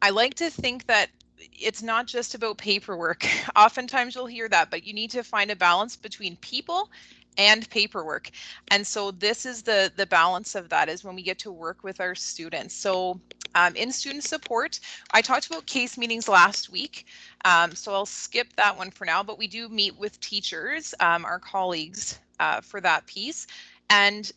I like to think that it's not just about paperwork. Oftentimes you'll hear that, but you need to find a balance between people and paperwork. And so this is the balance of that, is when we get to work with our students. So in student support, I talked about case meetings last week, so I'll skip that one for now, but we do meet with teachers, our colleagues, for that piece. And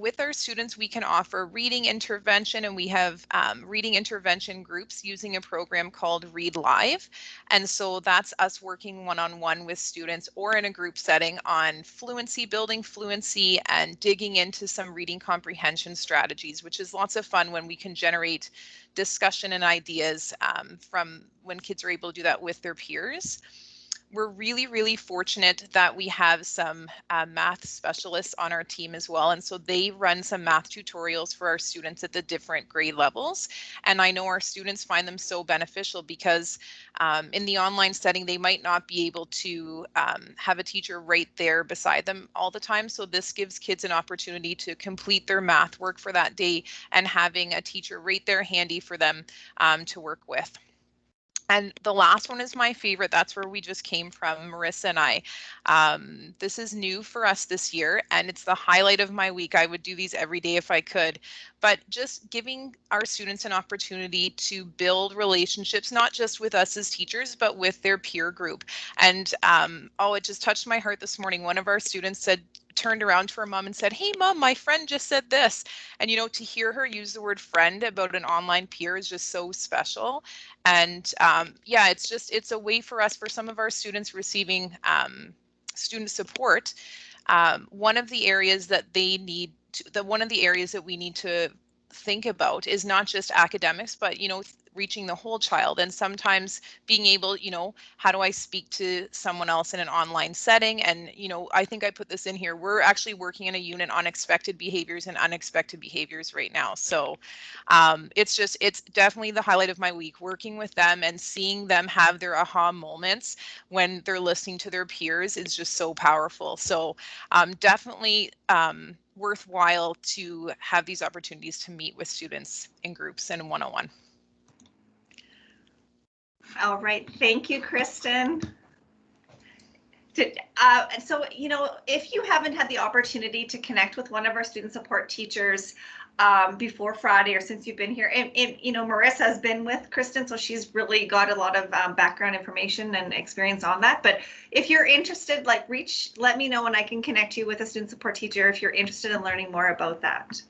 with our students, we can offer reading intervention, and we have reading intervention groups using a program called Read Live. And so that's us working one-on-one with students or in a group setting on fluency, building fluency, and digging into some reading comprehension strategies, which is lots of fun when we can generate discussion and ideas from when kids are able to do that with their peers. We're really, really fortunate that we have some math specialists on our team as well. And so they run some math tutorials for our students at the different grade levels. And I know our students find them so beneficial because in the online setting, they might not be able to have a teacher right there beside them all the time. So this gives kids an opportunity to complete their math work for that day and having a teacher right there handy for them to work with. And the last one is my favorite. That's where we just came from, Marissa and I. This is new for us this year, and it's the highlight of my week. I would do these every day if I could, but just giving our students an opportunity to build relationships, not just with us as teachers, but with their peer group. And oh, it just touched my heart this morning. One of our students turned around to her mom and said, "Hey mom, my friend just said this." And to hear her use the word friend about an online peer is just so special. And yeah, it's a way for us, for some of our students receiving student support. One of the areas that one of the areas that we need to think about is not just academics, but reaching the whole child. And sometimes being able, how do I speak to someone else in an online setting? And I think I put this in here, we're actually working in a unit on expected behaviors and unexpected behaviors right now. So it's definitely the highlight of my week, working with them and seeing them have their aha moments when they're listening to their peers is just so powerful. So definitely worthwhile to have these opportunities to meet with students in groups and one-on-one. All right, thank you, Kristen. So, if you haven't had the opportunity to connect with one of our student support teachers before Friday or since you've been here, and Marissa has been with Kristen, so she's really got a lot of background information and experience on that. But if you're interested, let me know and I can connect you with a student support teacher if you're interested in learning more about that.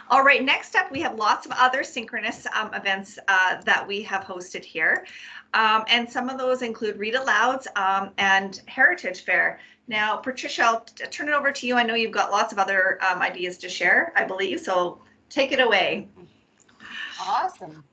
All right, next up, we have lots of other synchronous events that we have hosted here. And some of those include ReadAlouds and Heritage Fair. Now, Patricia, I'll turn it over to you. I know you've got lots of other ideas to share, I believe, so take it away. Awesome.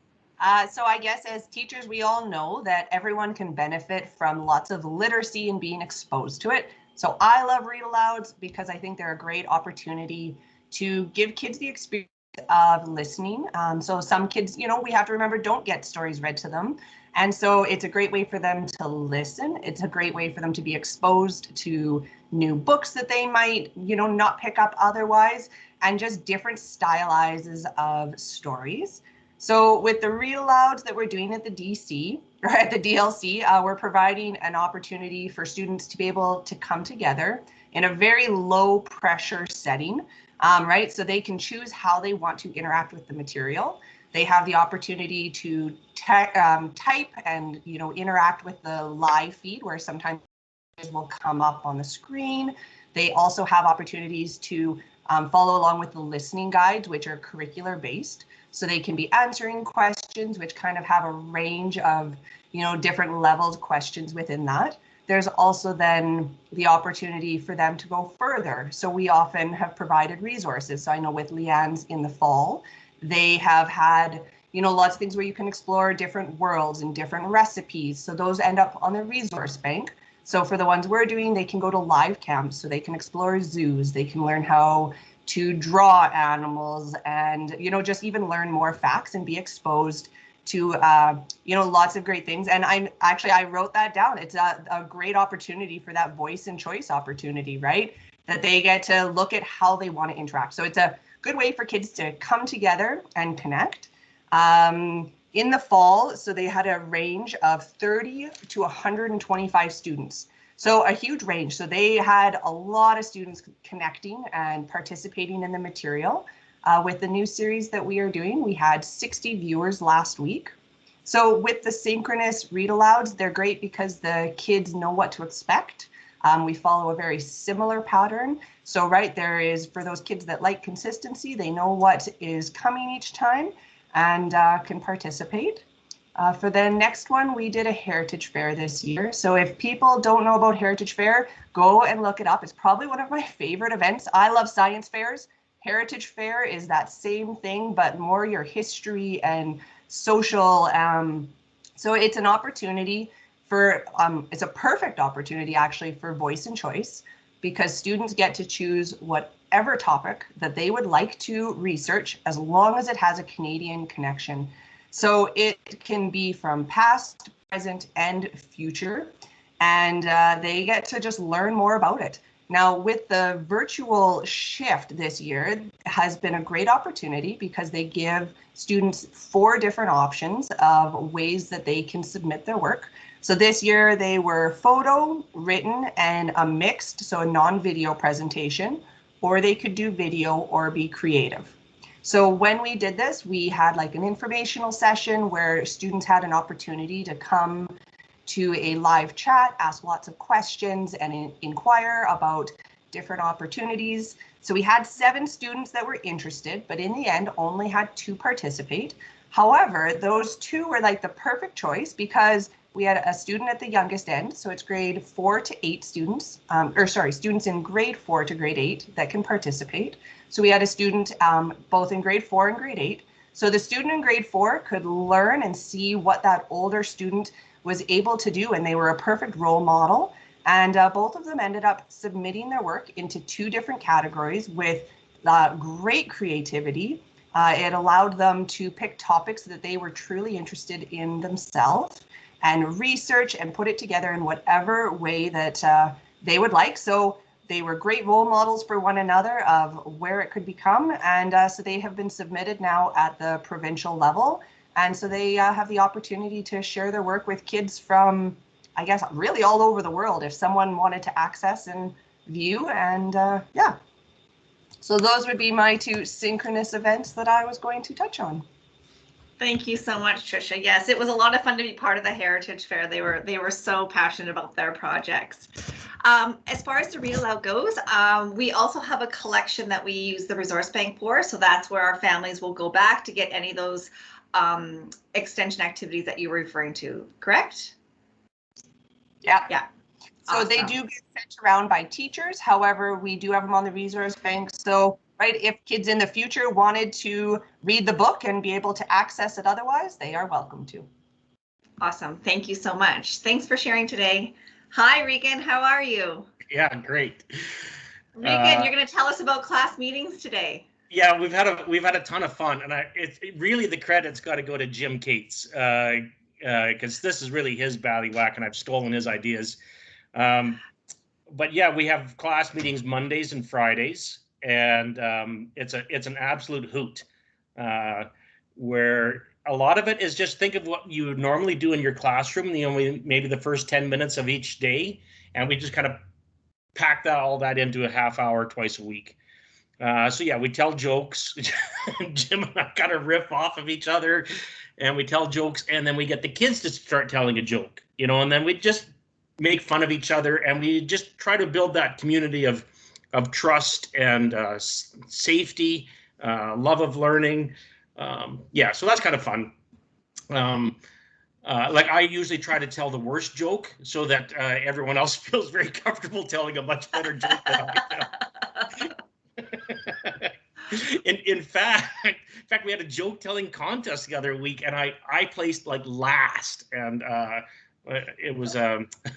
So I guess as teachers, we all know that everyone can benefit from lots of literacy and being exposed to it. So I love ReadAlouds because I think they're a great opportunity to give kids the experience of listening. So some kids, we have to remember, don't get stories read to them. And so it's a great way for them to listen. It's a great way for them to be exposed to new books that they might, not pick up otherwise, and just different stylizes of stories. So with the ReadAlouds that we're doing at the DC, or at the DLC, we're providing an opportunity for students to be able to come together in a very low pressure setting. Right, so they can choose how they want to interact with the material. They have the opportunity to type and interact with the live feed, where sometimes it will come up on the screen. They also have opportunities to follow along with the listening guides, which are curricular based. So they can be answering questions, which kind of have a range of different levels of questions within that. There's also then the opportunity for them to go further. So we often have provided resources. So I know with Leanne's in the fall, they have had, lots of things where you can explore different worlds and different recipes. So those end up on the resource bank. So for the ones we're doing, they can go to live camps, so they can explore zoos. They can learn how to draw animals and, just even learn more facts and be exposed to lots of great things. And I wrote that down. It's a great opportunity for that voice and choice opportunity, right? That they get to look at how they want to interact. So it's a good way for kids to come together and connect. in the fall, so they had a range of 30 to 125 students. So a huge range. So they had a lot of students connecting and participating in the material. With the new series that we are doing, we had 60 viewers last week. So with the synchronous read-alouds, they're great because the kids know what to expect. We follow a very similar pattern. So right, there is, for those kids that like consistency, they know what is coming each time and can participate. For the next one, we did a heritage fair this year. So if people don't know about heritage fair, go and look it up. It's probably one of my favorite events. I love science fairs. Heritage fair is that same thing, but more your history and social. So it's an opportunity for, it's a perfect opportunity actually for voice and choice, because students get to choose whatever topic that they would like to research, as long as it has a Canadian connection. So it can be from past, present, and future, and they get to just learn more about it. Now, with the virtual shift this year, has been a great opportunity because they give students 4 different options of ways that they can submit their work. So this year they were photo, written, and a mixed, so a non-video presentation, or they could do video or be creative. So when we did this, we had like an informational session where students had an opportunity to come to a live chat, ask lots of questions, and inquire about different opportunities. So we had 7 students that were interested, but in the end only had 2 participate. However, those 2 were like the perfect choice because we had a student at the youngest end, so it's grade 4 to 8 students, students in grade 4 to grade 8 that can participate. So we had a student both in grade 4 and grade 8. So the student in grade 4 could learn and see what that older student was able to do, and they were a perfect role model. And both of them ended up submitting their work into 2 different categories with great creativity. It allowed them to pick topics that they were truly interested in themselves and research and put it together in whatever way that they would like. So they were great role models for one another of where it could become. And so they have been submitted now at the provincial level. And so they have the opportunity to share their work with kids from, I guess, really all over the world if someone wanted to access and view. And yeah, so those would be my 2 synchronous events that I was going to touch on. Thank you so much, Tricia. Yes, it was a lot of fun to be part of the Heritage Fair. They were so passionate about their projects. As far as the Read Aloud goes, we also have a collection that we use the resource bank for. So that's where our families will go back to get any of those extension activities that you were referring to, correct? Yeah. Yeah. So Awesome. they do get sent around by teachers. However, we do have them on the resource bank. So, right, if kids in the future wanted to read the book and be able to access it otherwise, they are welcome to. Awesome. Thank you so much. Thanks for sharing today. Hi, Regan. How are you? Yeah, great. Regan, you're going to tell us about class meetings today. Yeah, we've had a ton of fun, and really the credit's got to go to Jim Cates because this is really his ballywhack, and I've stolen his ideas. But yeah, we have class meetings Mondays and Fridays, and it's an absolute hoot where a lot of it is just think of what you would normally do in your classroom, maybe the first 10 minutes of each day, and we just kind of pack all that into a half hour twice a week. So yeah, we tell jokes. Jim and I kind of riff off of each other, and we tell jokes, and then we get the kids to start telling a joke, and then we just make fun of each other, and we just try to build that community of trust and safety, love of learning. Yeah, so that's kind of fun. Like I usually try to tell the worst joke so that everyone else feels very comfortable telling a much better joke than I tell. In fact, we had a joke telling contest the other week, and I placed like last, and it was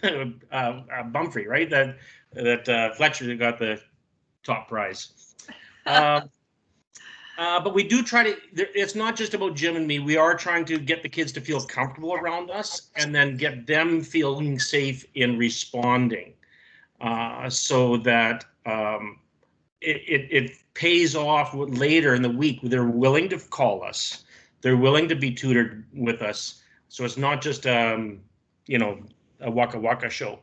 Bumfrey, right? That Fletcher got the top prize. But we do try to. It's not just about Jim and me. We are trying to get the kids to feel comfortable around us, and then get them feeling safe in responding, so that it pays off later in the week. They're willing to call us. they're willing to be tutored with us. So it's not just, you know, a Waka Waka show.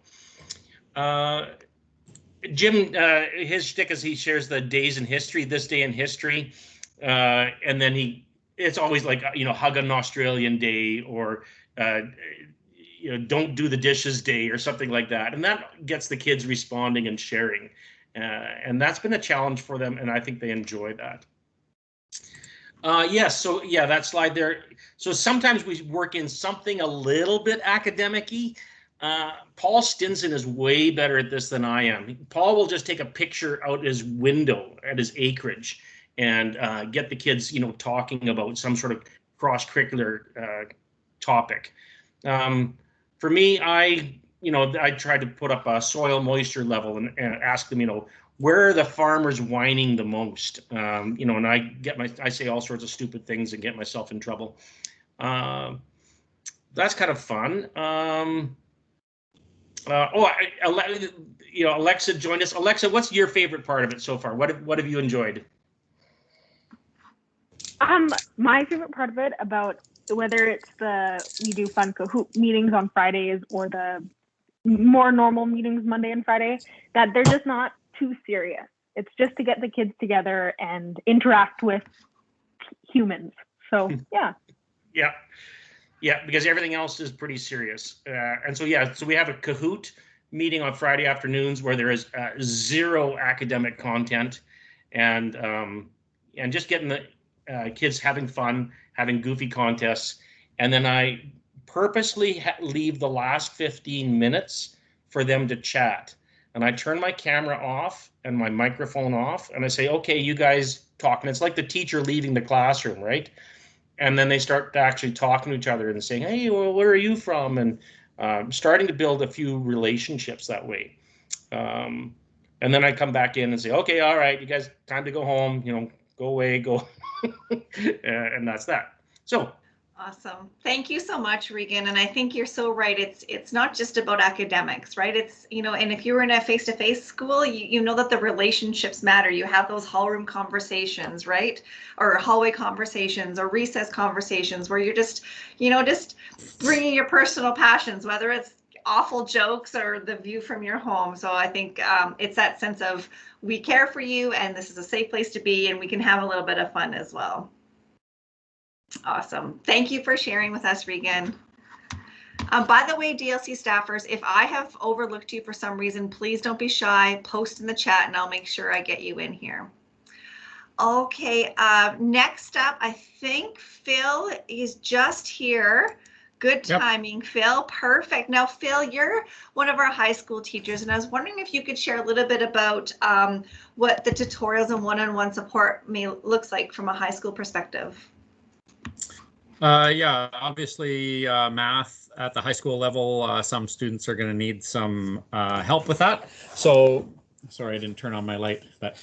Jim, his shtick is he shares the days in history, this day in history, and then it's always like, you know, hug an Australian day, or you know, don't do the dishes day, or something like that, and that gets the kids responding and sharing, and that's been a challenge for them, and I think they enjoy that. Yes, so yeah, that slide there. So sometimes we work in something a little bit academic-y. Paul Stinson is way better at this than I am. Paul will just take a picture out his window at his acreage and get the kids, you know, talking about some sort of cross-curricular topic. For me, I tried to put up a soil moisture level and ask them, you know, where are the farmers whining the most? You know, and I say all sorts of stupid things and get myself in trouble. That's kind of fun. Alexa joined us. Alexa, what's your favorite part of it so far? What have you enjoyed? My favorite part of it, about whether it's we do fun Kahoot meetings on Fridays or the more normal meetings Monday and Friday, that they're just not too serious. It's just to get the kids together and interact with humans. So yeah. Yeah, because everything else is pretty serious. And so, yeah, so we have a Kahoot meeting on Friday afternoons where there is zero academic content, and just getting the kids having fun, having goofy contests. And then I purposely leave the last 15 minutes for them to chat. And I turn my camera off and my microphone off, and I say, okay, you guys talk. And it's like the teacher leaving the classroom, right? And then they start actually talking to each other and saying, hey, well, where are you from? And starting to build a few relationships that way. And then I come back in and say, okay, all right, you guys, time to go home, you know, go away, go. And that's that. So. Awesome. Thank you so much, Regan. And I think you're so right. It's not just about academics, right? It's, you know, and if you were in a face-to-face school, you know that the relationships matter. You have those hallroom conversations, right? Or hallway conversations or recess conversations where you're just, you know, just bringing your personal passions, whether it's awful jokes or the view from your home. So I think it's that sense of we care for you and this is a safe place to be and we can have a little bit of fun as well. Awesome. Thank you for sharing with us, Regan. By the way, DLC staffers, if I have overlooked you for some reason, please don't be shy. Post in the chat and I'll make sure I get you in here. Okay, next up, I think Phil is just here. Good timing, yep. Phil. Perfect. Now, Phil, you're one of our high school teachers, and I was wondering if you could share a little bit about what the tutorials and one-on-one support looks like from a high school perspective. Yeah, obviously math at the high school level, some students are going to need some help with that. So, sorry, I didn't turn on my light. But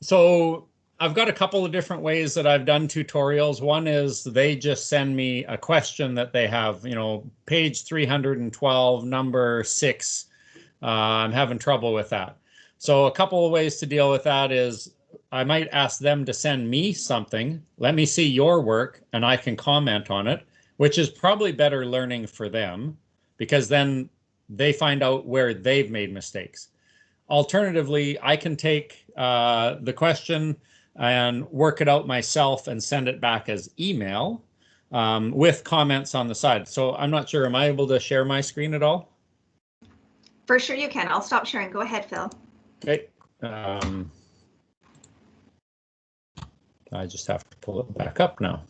so I've got a couple of different ways that I've done tutorials. One is they just send me a question that they have, you know, page 312, number 6. I'm having trouble with that. So a couple of ways to deal with that is I might ask them to send me something, let me see your work, and I can comment on it, which is probably better learning for them because then they find out where they've made mistakes. Alternatively, I can take the question and work it out myself and send it back as email with comments on the side. So I'm not sure, am I able to share my screen at all? For sure you can. I'll stop sharing. Go ahead, Phil. Okay. I just have to pull it back up now.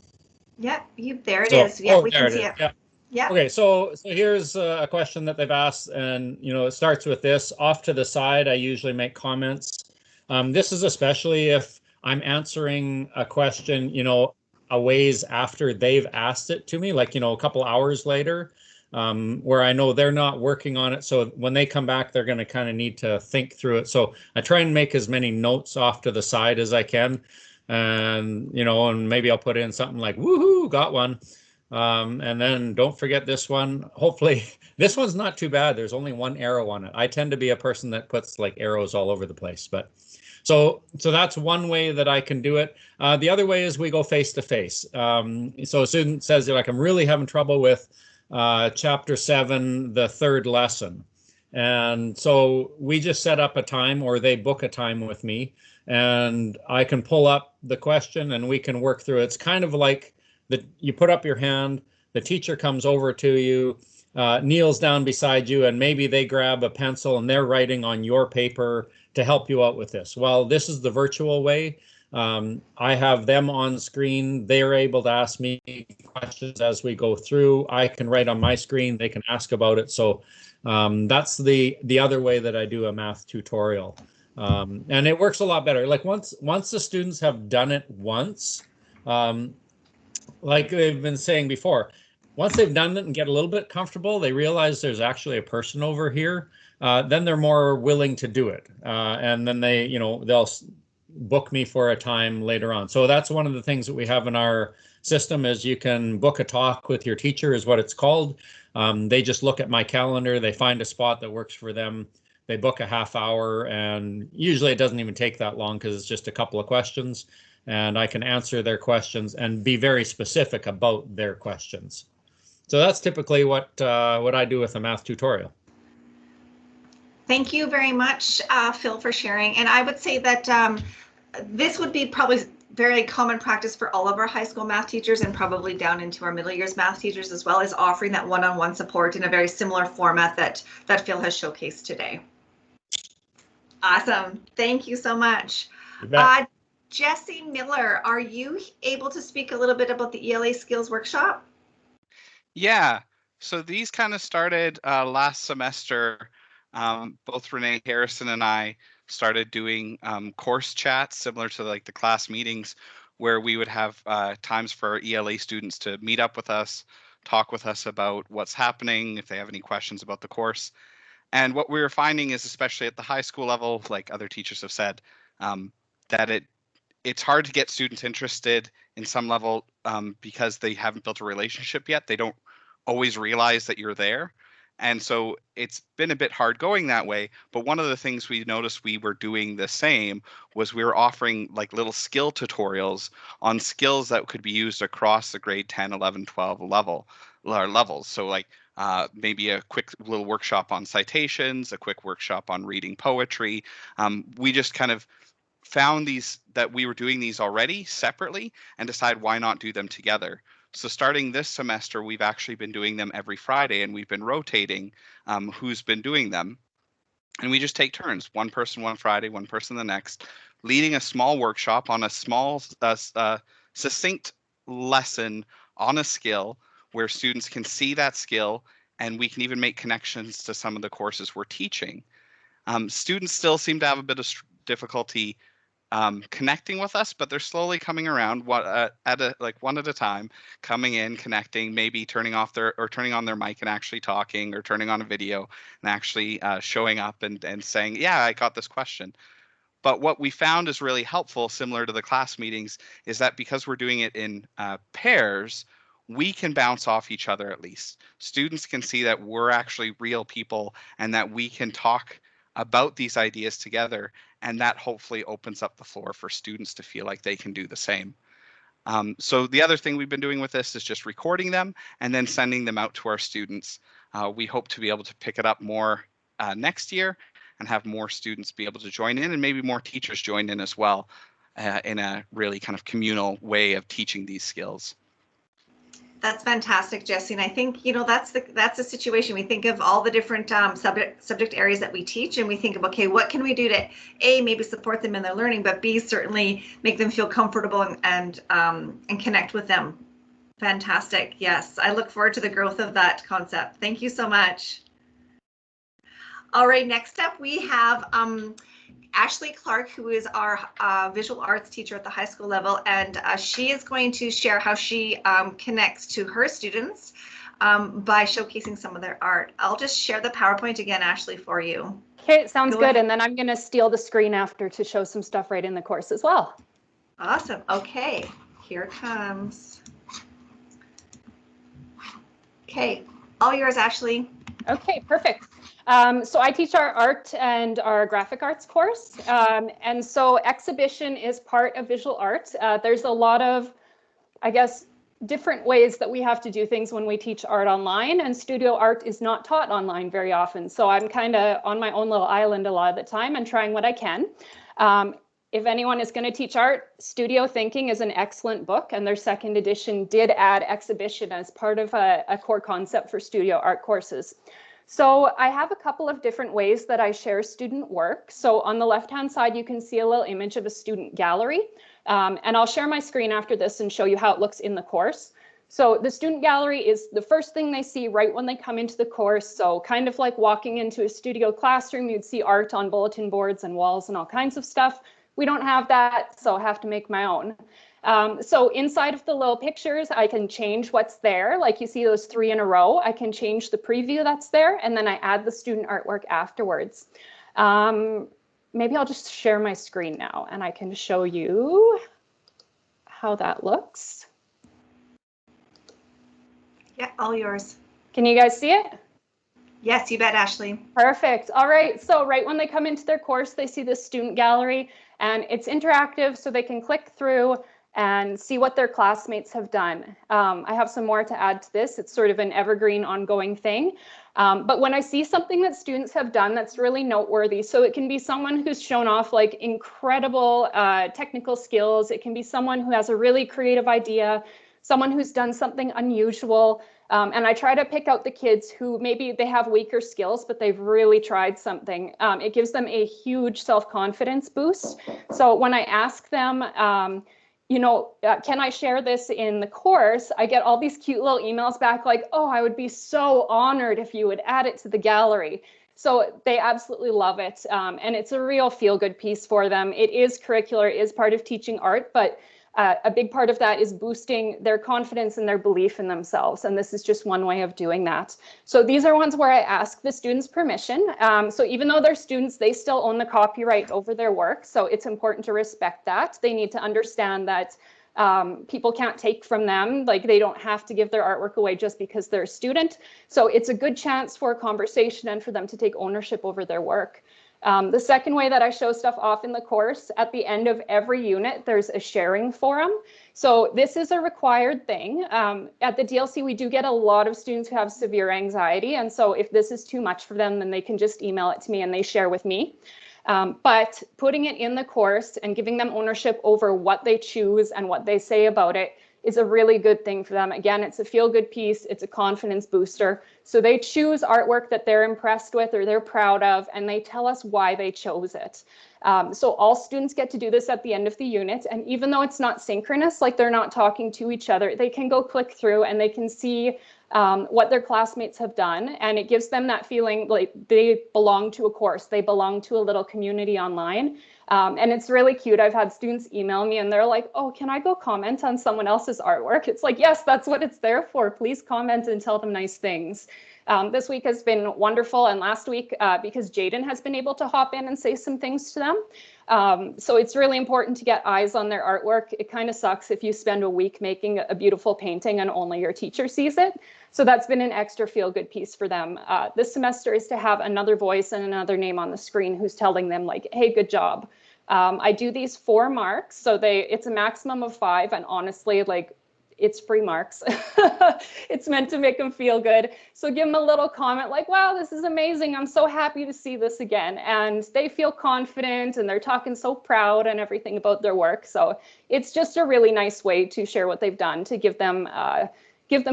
Yeah, there it is. Yeah, we can see it. Yeah. Okay, so here's a question that they've asked, and you know, it starts with this. Off to the side, I usually make comments. This is especially if I'm answering a question, you know, a ways after they've asked it to me, like, you know, a couple hours later, where I know they're not working on it. So when they come back, they're going to kind of need to think through it. So I try and make as many notes off to the side as I can. And, you know, and maybe I'll put in something like, woohoo, got one. And then don't forget this one. Hopefully, this one's not too bad. There's only one arrow on it. I tend to be a person that puts like arrows all over the place, but so that's one way that I can do it. The other way is we go face to face. So a student says, like, I'm really having trouble with chapter 7, the 3rd lesson. And so we just set up a time, or they book a time with me, and I can pull up the question and we can work through it. It's kind of like you put up your hand, the teacher comes over to you, kneels down beside you, and maybe they grab a pencil and they're writing on your paper to help you out with this. Well, this is the virtual way. I have them on screen. They're able to ask me questions as we go through. I can write on my screen. They can ask about it. So that's the other way that I do a math tutorial. And it works a lot better. Like once the students have done it once, like they've been saying before, once they've done it and get a little bit comfortable, they realize there's actually a person over here. Then they're more willing to do it. And then they'll book me for a time later on. So that's one of the things that we have in our system is you can book a talk with your teacher is what it's called. They just look at my calendar, they find a spot that works for them. They book a half hour, and usually it doesn't even take that long because it's just a couple of questions, and I can answer their questions and be very specific about their questions. So that's typically what I do with a math tutorial. Thank you very much, Phil, for sharing. And I would say that this would be probably very common practice for all of our high school math teachers and probably down into our middle years math teachers as well, as offering that one-on-one support in a very similar format that Phil has showcased today. Awesome. Thank you so much. Jesse Miller, are you able to speak a little bit about the ELA Skills Workshop? Yeah, so these kind of started last semester. Both Renee Harrison and I started doing course chats similar to like the class meetings, where we would have times for our ELA students to meet up with us, talk with us about what's happening, if they have any questions about the course. And what we were finding is, especially at the high school level, like other teachers have said, that it's hard to get students interested in some level because they haven't built a relationship yet. They don't always realize that you're there. And so it's been a bit hard going that way. But one of the things we noticed we were doing the same was we were offering like little skill tutorials on skills that could be used across the grade 10, 11, 12 levels. So like maybe a quick little workshop on citations, a quick workshop on reading poetry. We just kind of found that we were doing these already separately and decided why not do them together. So starting this semester, we've actually been doing them every Friday, and we've been rotating who's been doing them. And we just take turns, one person one Friday, one person the next, leading a small workshop on a small, succinct lesson on a skill where students can see that skill, and we can even make connections to some of the courses we're teaching. Students still seem to have a bit of difficulty connecting with us, but they're slowly coming around one at a time, coming in, connecting, maybe turning on their mic and actually talking, or turning on a video and actually showing up and saying, yeah, I got this question. But what we found is really helpful, similar to the class meetings, is that because we're doing it in pairs, we can bounce off each other at least. Students can see that we're actually real people and that we can talk about these ideas together, and that hopefully opens up the floor for students to feel like they can do the same. So the other thing we've been doing with this is just recording them and then sending them out to our students. We hope to be able to pick it up more next year and have more students be able to join in, and maybe more teachers join in as well in a really kind of communal way of teaching these skills. That's fantastic, Jesse. And I think, that's the situation. We think of all the different subject areas that we teach, and we think of, okay, what can we do to A, maybe support them in their learning, but B, certainly make them feel comfortable and connect with them. Fantastic. Yes, I look forward to the growth of that concept. Thank you so much. All right, next up we have Ashley Clark, who is our visual arts teacher at the high school level, and she is going to share how she connects to her students by showcasing some of their art. I'll just share the PowerPoint again, Ashley, for you. Okay, sounds good. ahead. And then I'm going to steal the screen after to show some stuff right in the course as well. Awesome. Okay, here it comes. Okay, all yours, Ashley. Okay, perfect. So I teach our art and our graphic arts course. And so exhibition is part of visual art. There's a lot of, I guess, different ways that we have to do things when we teach art online, and studio art is not taught online very often. So I'm kind of on my own little island a lot of the time and trying what I can. If anyone is going to teach art, Studio Thinking is an excellent book, and their second edition did add exhibition as part of a core concept for studio art courses. So I have a couple of different ways that I share student work. So on the left-hand side, you can see a little image of a student gallery. And I'll share my screen after this and show you how it looks in the course. So the student gallery is the first thing they see right when they come into the course. So kind of like walking into a studio classroom, you'd see art on bulletin boards and walls and all kinds of stuff. We don't have that, so I have to make my own. So inside of the little pictures, I can change what's there. Like you see those 3 in a row, I can change the preview that's there, and then I add the student artwork afterwards. Maybe I'll just share my screen now and I can show you how that looks. Yeah, all yours. Can you guys see it? Yes, you bet, Ashley. Perfect. All right. So right when they come into their course, they see this student gallery and it's interactive, so they can click through and see what their classmates have done. I have some more to add to this. It's sort of an evergreen ongoing thing. But when I see something that students have done that's really noteworthy, so it can be someone who's shown off like incredible technical skills. It can be someone who has a really creative idea, someone who's done something unusual. And I try to pick out the kids who maybe they have weaker skills, but they've really tried something. It gives them a huge self-confidence boost. So when I ask them, you know, can I share this in the course? I get all these cute little emails back like, oh, I would be so honored if you would add it to the gallery. So they absolutely love it. And it's a real feel-good piece for them. It is curricular, it is part of teaching art, but a big part of that is boosting their confidence and their belief in themselves. And this is just one way of doing that. So these are ones where I ask the students permission. So even though they're students, they still own the copyright over their work. So it's important to respect that. They need to understand that people can't take from them. Like they don't have to give their artwork away just because they're a student. So it's a good chance for a conversation and for them to take ownership over their work. The second way that I show stuff off in the course, at the end of every unit, there's a sharing forum. So this is a required thing. At the DLC, we do get a lot of students who have severe anxiety. And so if this is too much for them, then they can just email it to me and they share with me. But putting it in the course and giving them ownership over what they choose and what they say about it is a really good thing for them. Again, it's a feel-good piece, it's a confidence booster. So they choose artwork that they're impressed with or they're proud of, and they tell us why they chose it. So all students get to do this at the end of the unit, and even though it's not synchronous, like they're not talking to each other, they can go click through and they can see what their classmates have done, and it gives them that feeling like they belong to a course, they belong to a little community online. And it's really cute. I've had students email me and they're like, oh, can I go comment on someone else's artwork? It's like, yes, that's what it's there for. Please comment and tell them nice things. This week has been wonderful, and last week because Jaden has been able to hop in and say some things to them. So it's really important to get eyes on their artwork. It kind of sucks if you spend a week making a beautiful painting and only your teacher sees it. So that's been an extra feel-good piece for them. This semester is to have another voice and another name on the screen who's telling them like, hey, good job. I do these 4 marks, so it's a maximum of 5, and honestly, like, it's free marks. It's meant to make them feel good. So give them a little comment like, wow, this is amazing. I'm so happy to see this again. And they feel confident and they're talking so proud and everything about their work. So it's just a really nice way to share what they've done, to give them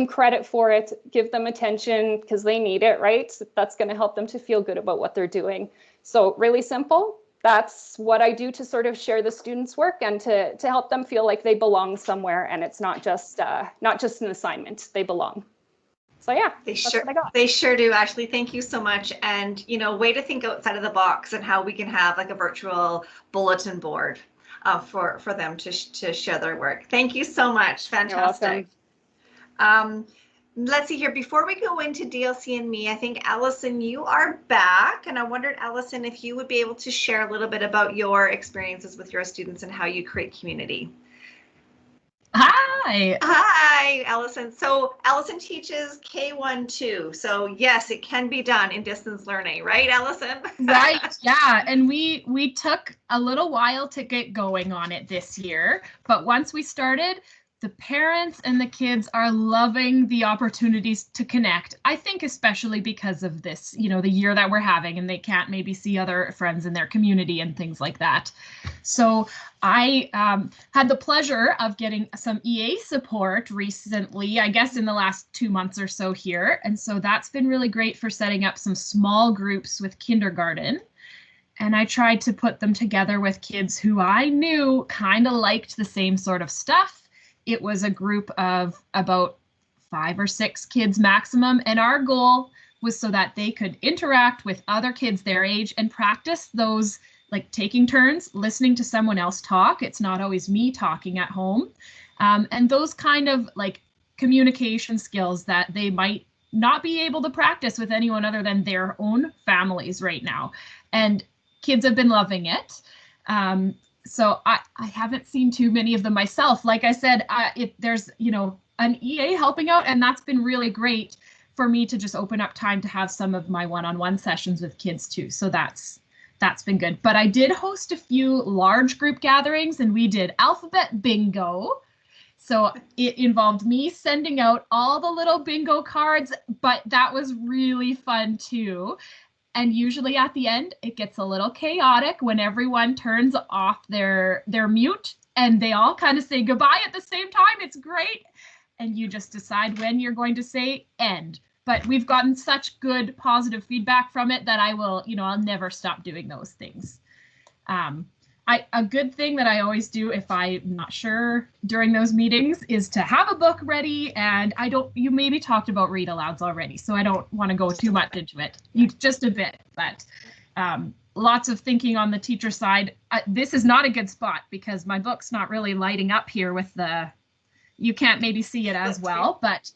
credit for it, give them attention because they need it, right? That's going to help them to feel good about what they're doing. So really simple. That's what I do to sort of share the students' work and to help them feel like they belong somewhere, and it's not just an assignment. They belong. So yeah, they sure do. Ashley, thank you so much. And way to think outside of the box and how we can have like a virtual bulletin board for them to share their work. Thank you so much. Fantastic. Let's see here. Before we go into DLC and me, I think, Allison, you are back. And I wondered, Allison, if you would be able to share a little bit about your experiences with your students and how you create community. Hi. Hi, Allison. So Allison teaches K1 too. So yes, it can be done in distance learning, right, Allison? Right. Yeah. And we took a little while to get going on it this year, but once we started, the parents and the kids are loving the opportunities to connect. I think especially because of this, the year that we're having, and they can't maybe see other friends in their community and things like that. So I had the pleasure of getting some EA support recently, I guess in the last 2 months or so here. And so that's been really great for setting up some small groups with kindergarten. And I tried to put them together with kids who I knew kind of liked the same sort of stuff. It was a group of about 5 or 6 kids maximum. And our goal was so that they could interact with other kids their age and practice those, like taking turns, listening to someone else talk. It's not always me talking at home. And those kind of like communication skills that they might not be able to practice with anyone other than their own families right now. And kids have been loving it. So I haven't seen too many of them myself. Like I said, there's, an EA helping out, and that's been really great for me to just open up time to have some of my one-on-one sessions with kids too. So that's been good. But I did host a few large group gatherings, and we did alphabet bingo. So it involved me sending out all the little bingo cards, but that was really fun too. And usually at the end, it gets a little chaotic when everyone turns off their mute and they all kind of say goodbye at the same time. It's great. And you just decide when you're going to say end. But we've gotten such good positive feedback from it that I will, I'll never stop doing those things. A good thing that I always do if I'm not sure during those meetings is to have a book ready. And you maybe talked about ReadAlouds already, so I don't want to go too much into it, just a bit, but lots of thinking on the teacher side. This is not a good spot because my book's not really lighting up here with you can't maybe see it as well, but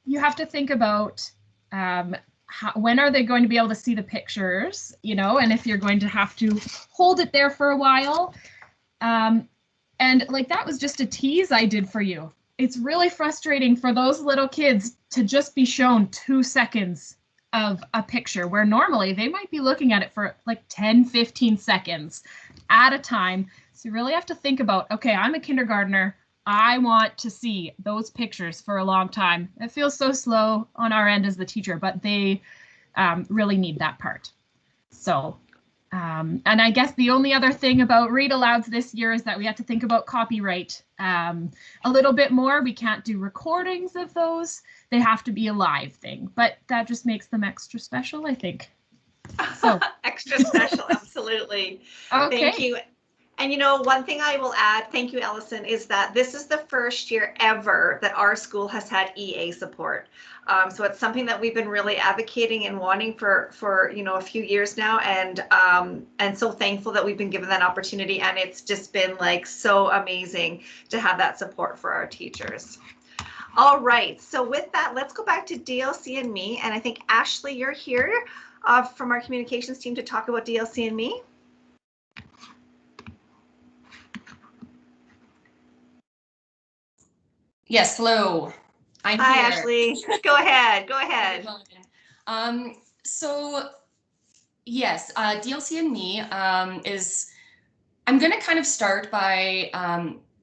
you have to think about when are they going to be able to see the pictures, and if you're going to have to hold it there for a while. And like that was just a tease I did for you. It's really frustrating for those little kids to just be shown 2 seconds of a picture where normally they might be looking at it for like 10, 15 seconds at a time. So you really have to think about, okay, I'm a kindergartner. I want to see those pictures for a long time. It feels so slow on our end as the teacher, but they really need that part. So, and I guess the only other thing about ReadAlouds this year is that we have to think about copyright a little bit more. We can't do recordings of those. They have to be a live thing, but that just makes them extra special, I think. So. Extra special, absolutely. Okay. Thank you. And one thing I will add, thank you, Allison, is that this is the first year ever that our school has had EA support. So it's something that we've been really advocating and wanting for a few years now, and so thankful that we've been given that opportunity. And it's just been like so amazing to have that support for our teachers. All right, so with that, let's go back to DLC and Me. And I think Ashley, you're here from our communications team to talk about DLC and Me. Yes, hello. I'm Hi, here. Ashley. Go ahead. Go ahead. So yes, DLC and Me is, I'm going to kind of start by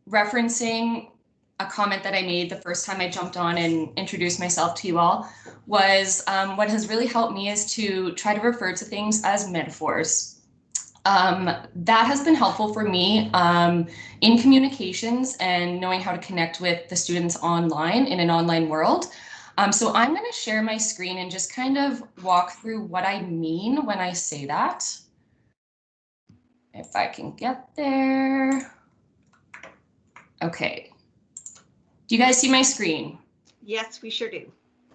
referencing a comment that I made the first time I jumped on and introduced myself to you all, was what has really helped me is to try to refer to things as metaphors. That has been helpful for me in communications and knowing how to connect with the students online in an online world. So I'm going to share my screen and just kind of walk through what I mean when I say that. If I can get there. Okay. Do you guys see my screen? Yes, we sure do.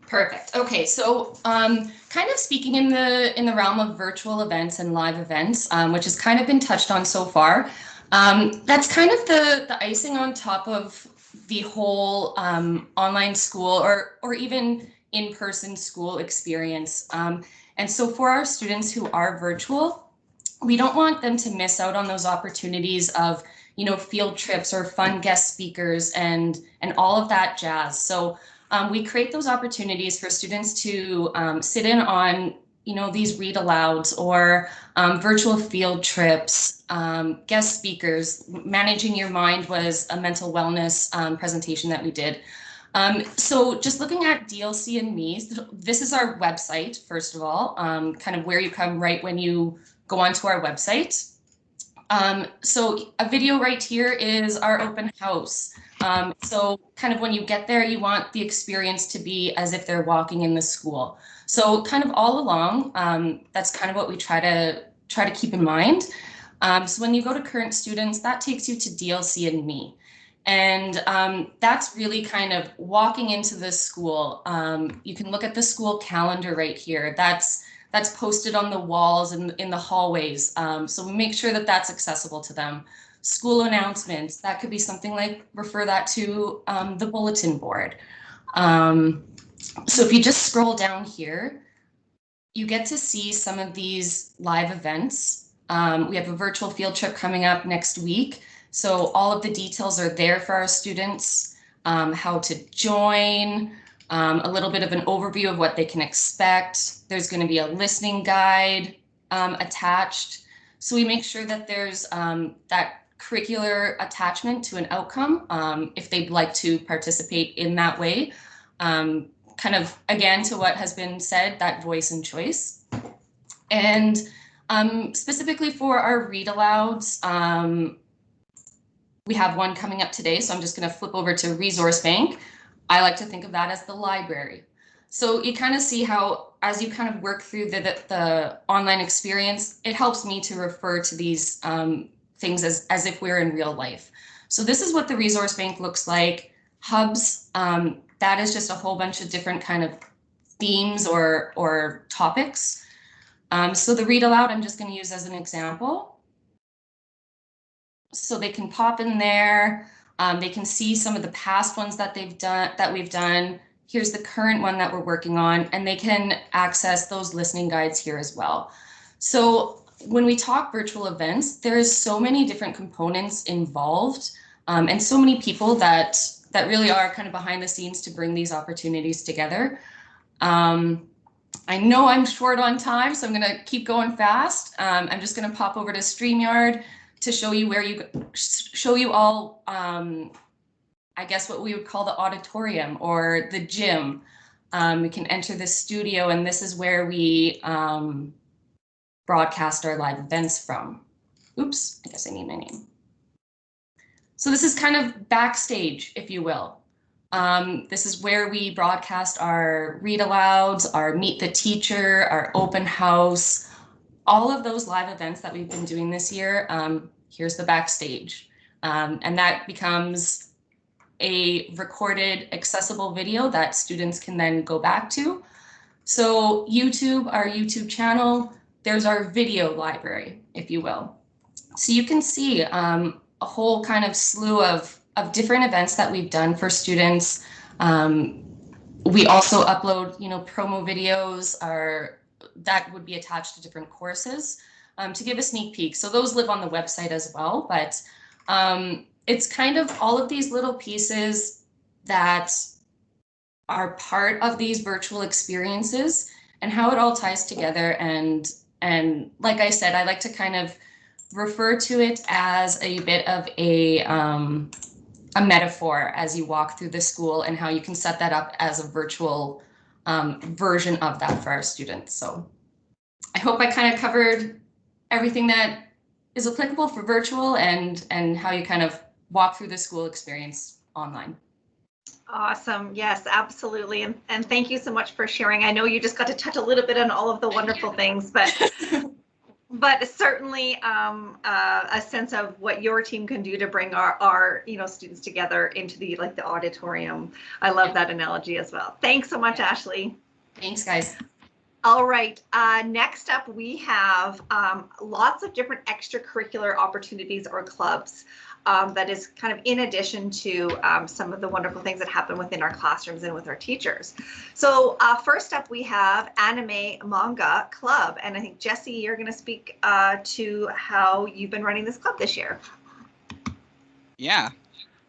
Perfect. Okay, so kind of speaking in the realm of virtual events and live events, which has kind of been touched on so far. That's kind of the icing on top of the whole online school or even in-person school experience. And so for our students who are virtual, we don't want them to miss out on those opportunities of field trips or fun guest speakers and all of that jazz. So we create those opportunities for students to sit in on these read alouds or virtual field trips, guest speakers. Managing Your Mind was a mental wellness presentation that we did. So just looking at DLC and Me, this is our website, first of all, kind of where you come right when you go onto our website. So a video right here is our open house. So kind of when you get there, you want the experience to be as if they're walking in the school. So kind of all along, that's kind of what we try to keep in mind. So when you go to current students, that takes you to DLC and Me. And that's really kind of walking into the school. You can look at the school calendar right here. That's posted on the walls and in the hallways. So we make sure that that's accessible to them. School announcements, that could be something like refer that to the bulletin board. So if you just scroll down here, you get to see some of these live events. We have a virtual field trip coming up next week. So all of the details are there for our students, how to join, a little bit of an overview of what they can expect. There's going to be a listening guide attached. So we make sure that there's that curricular attachment to an outcome if they'd like to participate in that way. Kind of, again, to what has been said, that voice and choice. And specifically for our read alouds, we have one coming up today, so I'm just going to flip over to Resource Bank. I like to think of that as the library. So you kind of see how, as you kind of work through the online experience, it helps me to refer to these things as if we're in real life. So this is what the Resource Bank looks like. Hubs, that is just a whole bunch of different kind of themes or topics. So the read aloud, I'm just going to use as an example. So they can pop in there. They can see some of the past ones that we've done. Here's the current one that we're working on, and they can access those listening guides here as well. So when we talk virtual events, there's so many different components involved, and so many people that really are kind of behind the scenes to bring these opportunities together. I know I'm short on time, so I'm going to keep going fast. I'm just going to pop over to StreamYard to show you all, I guess what we would call the auditorium or the gym. We can enter the studio, and this is where we broadcast our live events from. Oops, I guess I need my name. So this is kind of backstage, if you will. This is where we broadcast our read alouds, our meet the teacher, our open house, all of those live events that we've been doing this year. Here's the backstage. And that becomes a recorded accessible video that students can then go back to. So YouTube, our YouTube channel, there's our video library, if you will. So you can see a whole kind of slew of different events that we've done for students. We also upload, promo videos that would be attached to different courses to give a sneak peek. So those live on the website as well, but it's kind of all of these little pieces that are part of these virtual experiences and how it all ties together. And like I said, I like to kind of refer to it as a bit of a metaphor as you walk through the school and how you can set that up as a virtual version of that for our students. So I hope I kind of covered everything that is applicable for virtual and how you kind of walk through the school experience online. Awesome. Yes, absolutely. And thank you so much for sharing. I know you just got to touch a little bit on all of the wonderful things, but certainly a sense of what your team can do to bring our students together into the auditorium. I love that analogy as well. Thanks so much, Ashley. Thanks, guys. All right. Next up, we have lots of different extracurricular opportunities or clubs. That is kind of in addition to some of the wonderful things that happen within our classrooms and with our teachers. So first up, we have Anime Manga Club. And I think, Jesse, you're going to speak to how you've been running this club this year. Yeah.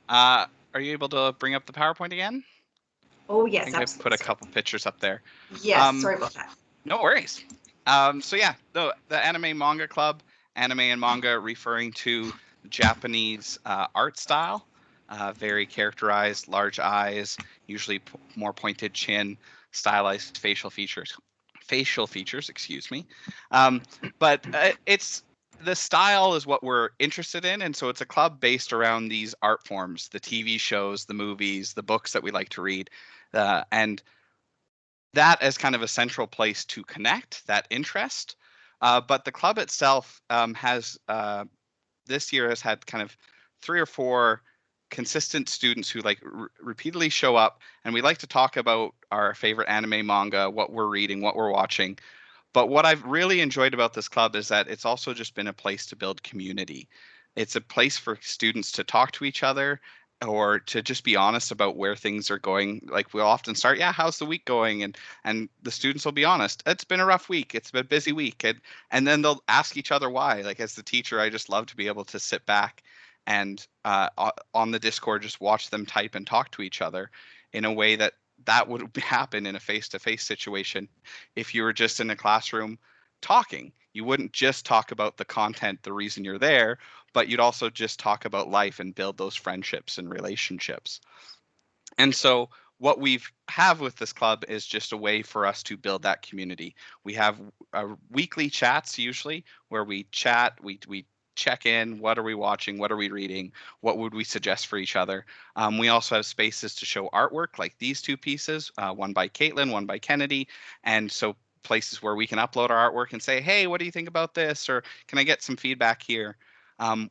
Are you able to bring up the PowerPoint again? Oh, I yes, think I put a couple pictures up there. Yes, sorry about that. No worries. So yeah, the Anime Manga Club, anime and manga referring to Japanese art style, very characterized, large eyes, usually more pointed chin, stylized facial features, excuse me. But it's the style is what we're interested in, and so it's a club based around these art forms, the TV shows, the movies, the books that we like to read, and that as kind of a central place to connect that interest. But the club itself has this year has had kind of 3 or 4 consistent students who like repeatedly show up, and we like to talk about our favorite anime, manga, what we're reading, what we're watching. But what I've really enjoyed about this club is that it's also just been a place to build community. It's a place for students to talk to each other or to just be honest about where things are going. Like we'll often start, yeah, how's the week going? And the students will be honest. It's been a rough week. It's been a busy week. And then they'll ask each other why. Like as the teacher, I just love to be able to sit back and on the Discord just watch them type and talk to each other in a way that would happen in a face-to-face situation if you were just in a classroom talking. You wouldn't just talk about the content, the reason you're there, but you'd also just talk about life and build those friendships and relationships. And so what we have with this club is just a way for us to build that community. We have weekly chats usually where we chat, we check in, what are we watching, what are we reading, what would we suggest for each other. We also have spaces to show artwork like these 2 pieces, one by Caitlin, one by Kennedy, and so places where we can upload our artwork and say, hey, what do you think about this, or can I get some feedback here?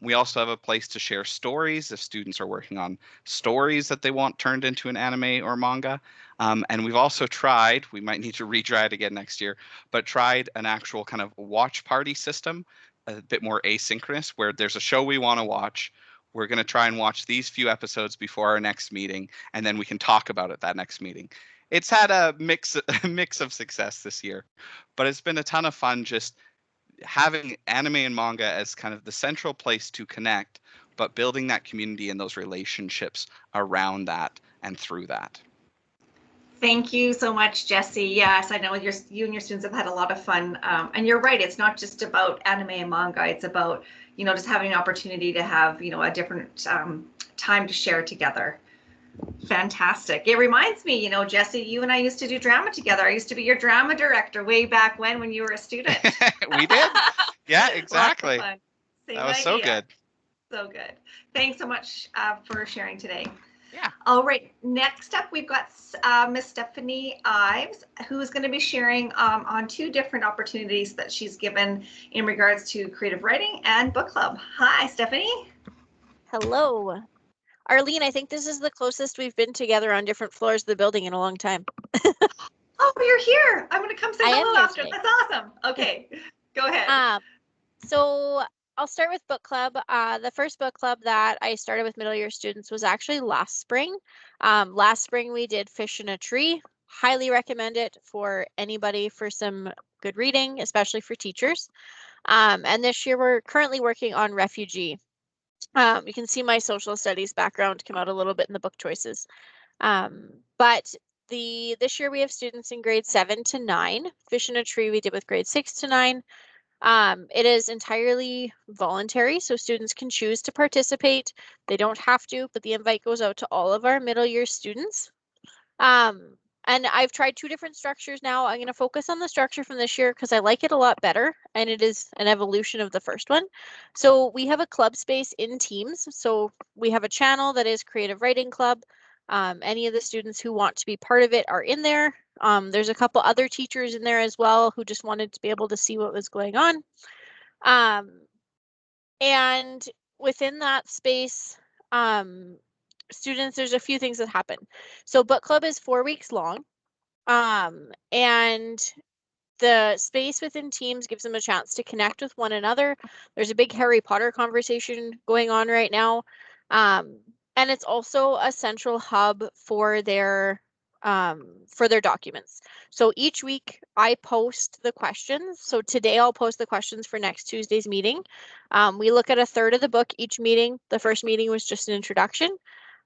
We also have a place to share stories if students are working on stories that they want turned into an anime or manga. And we've also tried, we might need to retry it again next year, but tried an actual kind of watch party system, a bit more asynchronous, where there's a show we want to watch. We're going to try and watch these few episodes before our next meeting, and then we can talk about it that next meeting. It's had a mix of success this year, but it's been a ton of fun just having anime and manga as kind of the central place to connect, but building that community and those relationships around that and through that. Thank you so much, Jesse. Yes, I know you and your students have had a lot of fun. And you're right, it's not just about anime and manga. It's about, just having an opportunity to have, a different time to share together. Fantastic. It reminds me, Jesse, you and I used to do drama together. I used to be your drama director way back when you were a student. We did. Yeah, exactly. That was so good. So good. Thanks so much for sharing today. Yeah. All right. Next up, we've got Miss Stephanie Ives, who is going to be sharing on 2 different opportunities that she's given in regards to creative writing and book club. Hi, Stephanie. Hello. Arlene, I think this is the closest we've been together on different floors of the building in a long time. Oh, you're here. I'm going to come say hello after. Today. That's awesome. Okay, go ahead. So I'll start with book club. The first book club that I started with middle year students was actually last spring. Last spring we did Fish in a Tree. Highly recommend it for anybody for some good reading, especially for teachers. And this year we're currently working on Refugee. You can see my social studies background come out a little bit in the book choices. But this year we have students in grade 7 to 9. Fish in a Tree we did with grade 6 to 9. It is entirely voluntary, so students can choose to participate. They don't have to, but the invite goes out to all of our middle year students. And I've tried 2 different structures now. I'm going to focus on the structure from this year because I like it a lot better, and it is an evolution of the first one. So we have a club space in Teams. So we have a channel that is Creative Writing Club. Any of the students who want to be part of it are in there. There's a couple other teachers in there as well who just wanted to be able to see what was going on. And within that space, students, there's a few things that happen. So book club is 4 weeks long. And the space within Teams gives them a chance to connect with one another. There's a big Harry Potter conversation going on right now. And it's also a central hub for their for their documents. So each week I post the questions. So today I'll post the questions for next Tuesday's meeting. We look at a third of the book each meeting. The first meeting was just an introduction.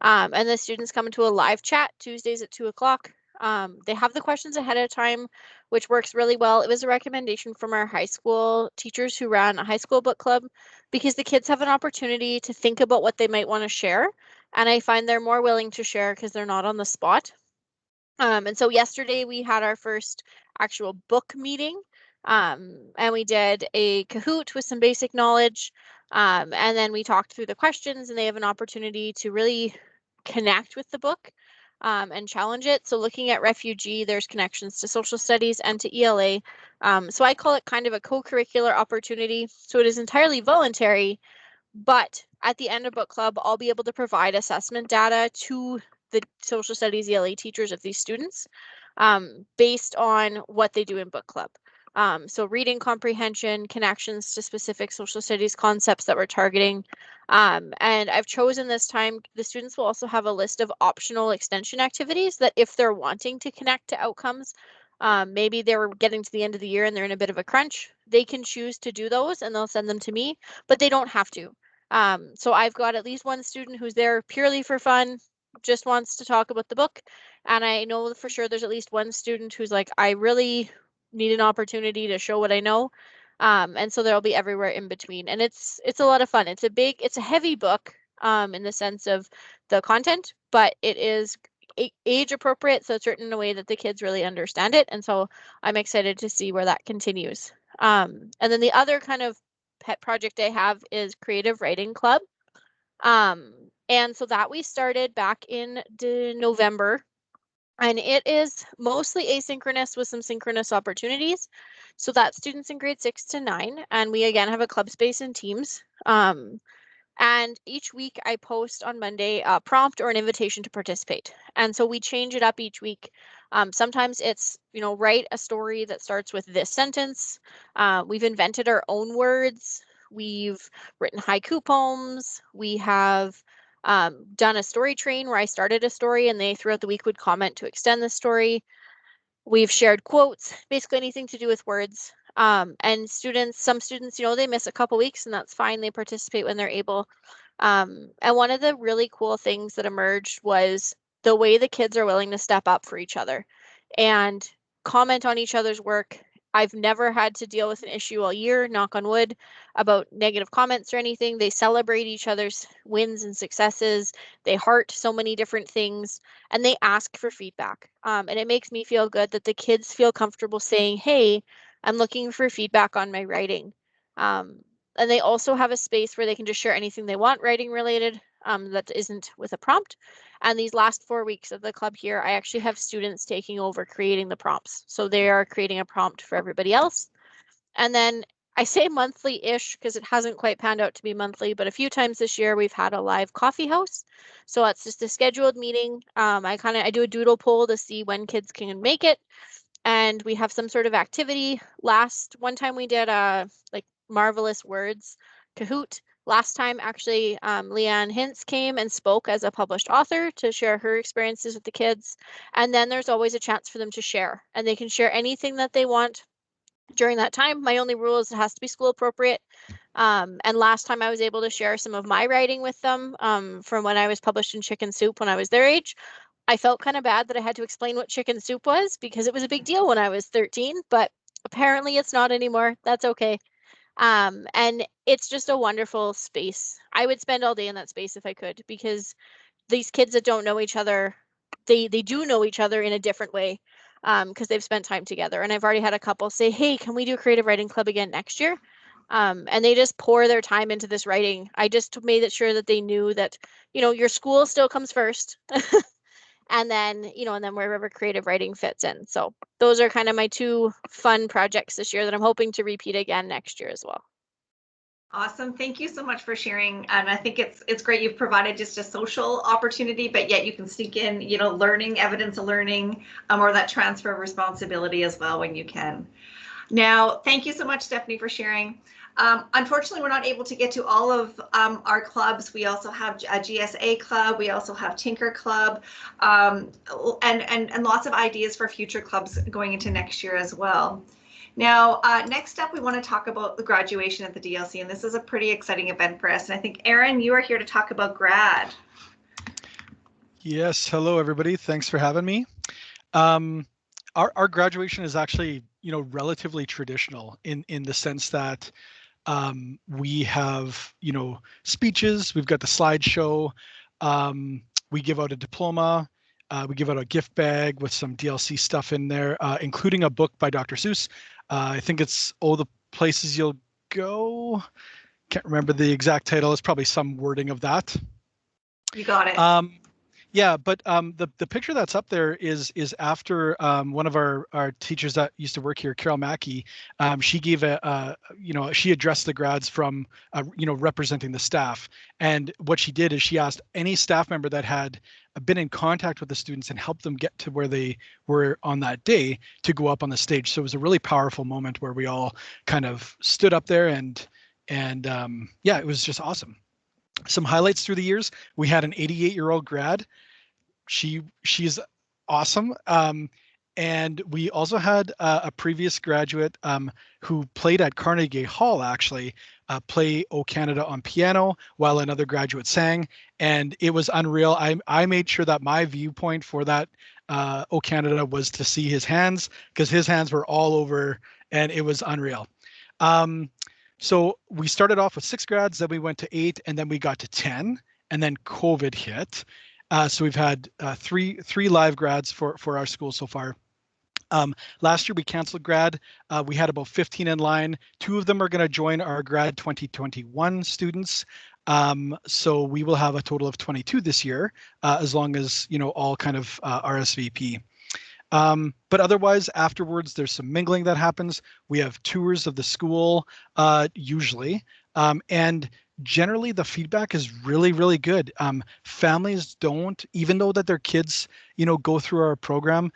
And the students come into a live chat Tuesdays at 2 o'clock. They have the questions ahead of time, which works really well. It was a recommendation from our high school teachers who ran a high school book club, because the kids have an opportunity to think about what they might want to share. And I find they're more willing to share because they're not on the spot. And so yesterday we had our first actual book meeting, and we did a Kahoot with some basic knowledge. And then we talked through the questions, and they have an opportunity to really connect with the book and challenge it. So looking at refugee, there's connections to social studies and to ELA. So I call it kind of a co-curricular opportunity. So it is entirely voluntary, but at the end of book club, I'll be able to provide assessment data to the social studies ELA teachers of these students based on what they do in book club. So reading comprehension, connections to specific social studies concepts that we're targeting. And I've chosen this time, the students will also have a list of optional extension activities that if they're wanting to connect to outcomes, maybe they're getting to the end of the year and they're in a bit of a crunch, they can choose to do those and they'll send them to me, but they don't have to. So I've got at least one student who's there purely for fun, just wants to talk about the book. And I know for sure there's at least one student who's like, I really need an opportunity to show what I know. And so there'll be everywhere in between. And it's a lot of fun. It's a heavy book in the sense of the content, but it is age appropriate. So it's written in a way that the kids really understand it. And so I'm excited to see where that continues. And then the other kind of pet project I have is Creative Writing Club. And so that we started back in November, and it is mostly asynchronous with some synchronous opportunities. So that's students in grade 6 to 9. And we again have a club space in Teams. And each week I post on Monday a prompt or an invitation to participate. And so we change it up each week. Sometimes it's, write a story that starts with this sentence. We've invented our own words. We've written haiku poems. We have done a story train where I started a story and they throughout the week would comment to extend the story. We've shared quotes, basically anything to do with words. And some students, they miss a couple weeks and that's fine. They participate when they're able. And one of the really cool things that emerged was the way the kids are willing to step up for each other and comment on each other's work. I've never had to deal with an issue all year, knock on wood, about negative comments or anything. They celebrate each other's wins and successes. They heart so many different things and they ask for feedback. And it makes me feel good that the kids feel comfortable saying, hey, I'm looking for feedback on my writing. And they also have a space where they can just share anything they want writing related that isn't with a prompt. And these last 4 weeks of the club here, I actually have students taking over creating the prompts. So they are creating a prompt for everybody else. And then I say monthly-ish because it hasn't quite panned out to be monthly, but a few times this year we've had a live coffee house. So it's just a scheduled meeting. I do a doodle poll to see when kids can make it. And we have some sort of activity. One time we did Marvelous Words Kahoot. Last time, actually, Leanne Hintz came and spoke as a published author to share her experiences with the kids. And then there's always a chance for them to share. And they can share anything that they want during that time. My only rule is it has to be school appropriate. And last time I was able to share some of my writing with them from when I was published in Chicken Soup when I was their age. I felt kind of bad that I had to explain what chicken soup was because it was a big deal when I was 13, but apparently it's not anymore. That's okay. And it's just a wonderful space. I would spend all day in that space if I could, because these kids that don't know each other, they do know each other in a different way because they've spent time together. And I've already had a couple say, hey, can we do a creative writing club again next year? And they just pour their time into this writing. I just made it sure that they knew that, your school still comes first. And then, and then wherever creative writing fits in. So those are kind of my two fun projects this year that I'm hoping to repeat again next year as well. Awesome. Thank you so much for sharing. And I think it's great you've provided just a social opportunity, but yet you can sneak in, learning, evidence of learning, or that transfer of responsibility as well when you can. Now, thank you so much, Stephanie, for sharing. Unfortunately, we're not able to get to all of our clubs. We also have a GSA club. We also have Tinker Club, and lots of ideas for future clubs going into next year as well. Now, next up, we want to talk about the graduation at the DLC, and this is a pretty exciting event for us. And I think, Aaron, you are here to talk about grad. Yes, hello everybody. Thanks for having me. Our graduation is actually, relatively traditional in the sense that we have, speeches. We've got the slideshow. We give out a diploma. We give out a gift bag with some DLC stuff in there, including a book by Dr. Seuss. I think it's "Oh, the Places You'll Go." Can't remember the exact title. It's probably some wording of that. You got it. Yeah, but the picture that's up there is after one of our teachers that used to work here, Carol Mackey. She gave she addressed the grads from representing the staff, and what she did is she asked any staff member that had been in contact with the students and helped them get to where they were on that day to go up on the stage. So it was a really powerful moment where we all kind of stood up there and yeah, it was just awesome. Some highlights through the years. We had an 88-year-old grad. She's awesome. And we also had a previous graduate who played at Carnegie Hall, actually, play "O Canada" on piano while another graduate sang. And it was unreal. I made sure that my viewpoint for that "O Canada" was to see his hands, because his hands were all over, and it was unreal. So we started off with 6 grads, then we went to 8, and then we got to 10, and then COVID hit. So we've had three live grads for our school so far. Last year we canceled grad. We had about 15 in line. 2 of them are going to join our grad 2021 students. So we will have a total of 22 this year, as long as all kind of RSVP. But otherwise, afterwards, there's some mingling that happens. We have tours of the school, usually, and generally the feedback is really, really good. Families don't, even though that their kids, go through our program,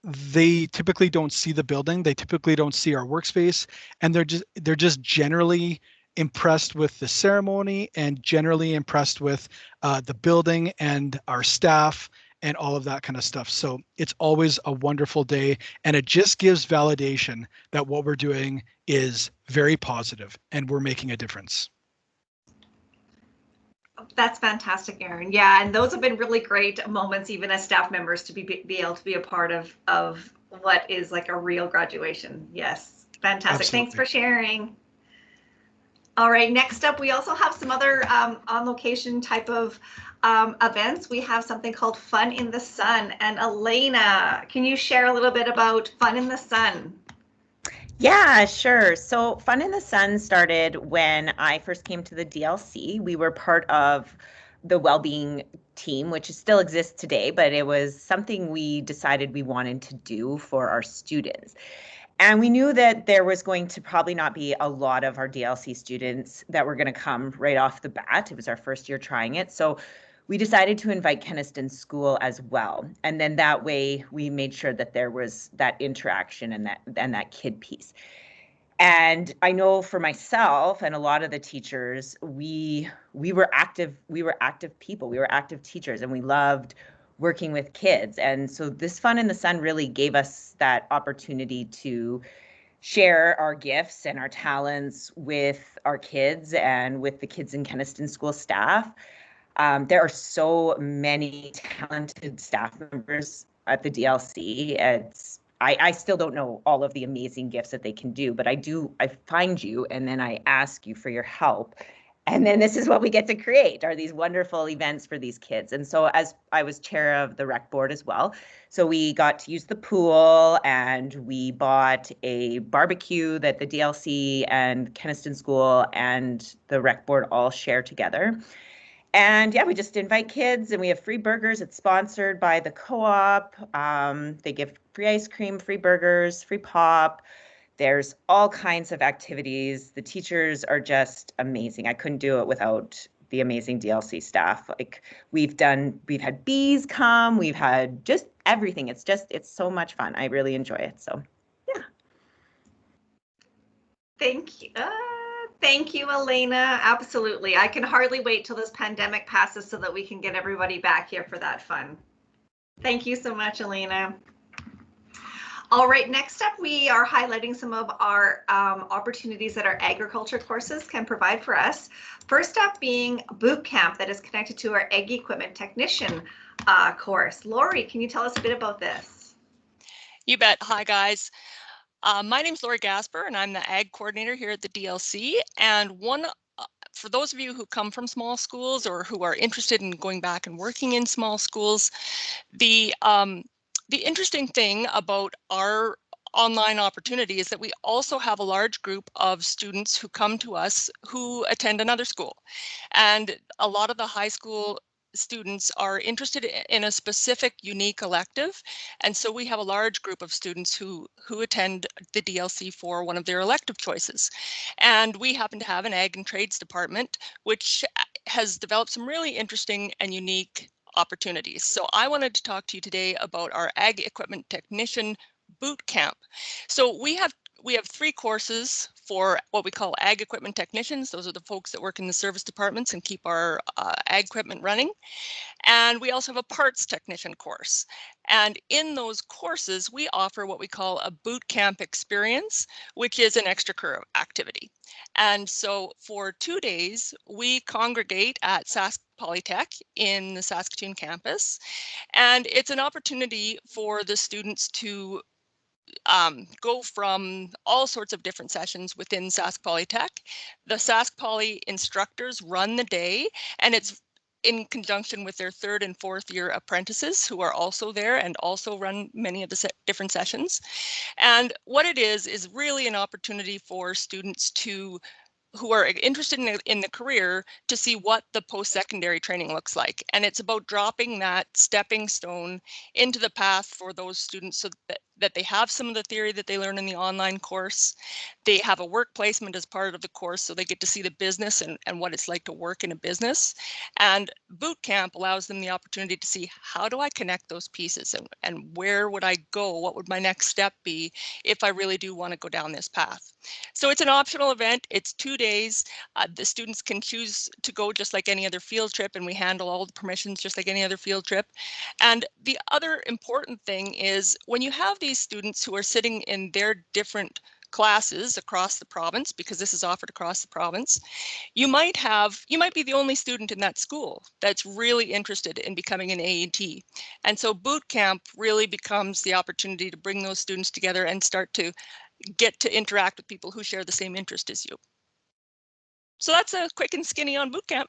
they typically don't see the building. They typically don't see our workspace, and they're just generally impressed with the ceremony and generally impressed with the building and our staff and all of that kind of stuff. So it's always a wonderful day, and it just gives validation that what we're doing is very positive and we're making a difference. That's fantastic, Aaron. Yeah, and those have been really great moments, even as staff members, to be able to be a part of what is like a real graduation. Yes, fantastic. Absolutely. Thanks for sharing. All right, next up, we also have some other on-location type of events. We have something called Fun in the Sun. And Elena, can you share a little bit about Fun in the Sun? Yeah, sure. So Fun in the Sun started when I first came to the DLC. We were part of the well-being team, which still exists today, but it was something we decided we wanted to do for our students. And we knew that there was going to probably not be a lot of our DLC students that were going to come right off the bat. It was our first year trying it. So we decided to invite Keniston School as well. And then that way we made sure that there was that interaction and that kid piece. And I know for myself and a lot of the teachers, we were active people, we were active teachers, and we loved working with kids. And so this Fun in the Sun really gave us that opportunity to share our gifts and our talents with our kids and with the kids in Keniston School staff. There are so many talented staff members at the DLC. I still don't know all of the amazing gifts that they can do, but I find you and then I ask you for your help. And then this is what we get to create, are these wonderful events for these kids. And so as I was chair of the rec board as well, so we got to use the pool and we bought a barbecue that the DLC and Keniston School and the rec board all share together. And yeah, we just invite kids and we have free burgers. It's sponsored by the co-op. They give free ice cream, free burgers, free pop. There's all kinds of activities. The teachers are just amazing. I couldn't do it without the amazing DLC staff. Like we've had bees come, we've had just everything. It's so much fun. I really enjoy it. So yeah. Thank you. Thank you, Elena. Absolutely. I can hardly wait till this pandemic passes so that we can get everybody back here for that fun. Thank you so much, Elena. All right, next up, we are highlighting some of our opportunities that our agriculture courses can provide for us. First up being boot camp that is connected to our Ag Equipment Technician course. Lori, can you tell us a bit about this? You bet. Hi, guys. My name's Lori Gasper, and I'm the Ag Coordinator here at the DLC. And for those of you who come from small schools or who are interested in going back and working in small schools, the interesting thing about our online opportunity is that we also have a large group of students who come to us who attend another school. And a lot of the high school students are interested in a specific unique elective, and so we have a large group of students who attend the DLC for one of their elective choices. And we happen to have an Ag and Trades department which has developed some really interesting and unique opportunities. So I wanted to talk to you today about our Ag Equipment Technician Boot Camp. So we have 3 courses for what we call Ag Equipment Technicians. Those are the folks that work in the service departments and keep our ag equipment running. And we also have a parts technician course. And in those courses, we offer what we call a boot camp experience, which is an extracurricular activity. And so for 2 days, we congregate at Sask Polytech in the Saskatoon campus. And it's an opportunity for the students to go from all sorts of different sessions within Sask Polytech. The Sask Poly instructors run the day, and it's in conjunction with their 3rd and 4th year apprentices who are also there and also run many of the different sessions. And what it is really an opportunity for students who are interested in the career to see what the post-secondary training looks like. And it's about dropping that stepping stone into the path for those students so that they have some of the theory that they learn in the online course. They have a work placement as part of the course, so they get to see the business and what it's like to work in a business. And boot camp allows them the opportunity to see, how do I connect those pieces and where would I go? What would my next step be if I really do want to go down this path? So it's an optional event. It's 2 days. The students can choose to go just like any other field trip, and we handle all the permissions just like any other field trip. And the other important thing is, when you have these students who are sitting in their different classes across the province, because this is offered across the province, you might be the only student in that school that's really interested in becoming an AET. And so boot camp really becomes the opportunity to bring those students together and start to get to interact with people who share the same interest as you. So that's a quick and skinny on boot camp.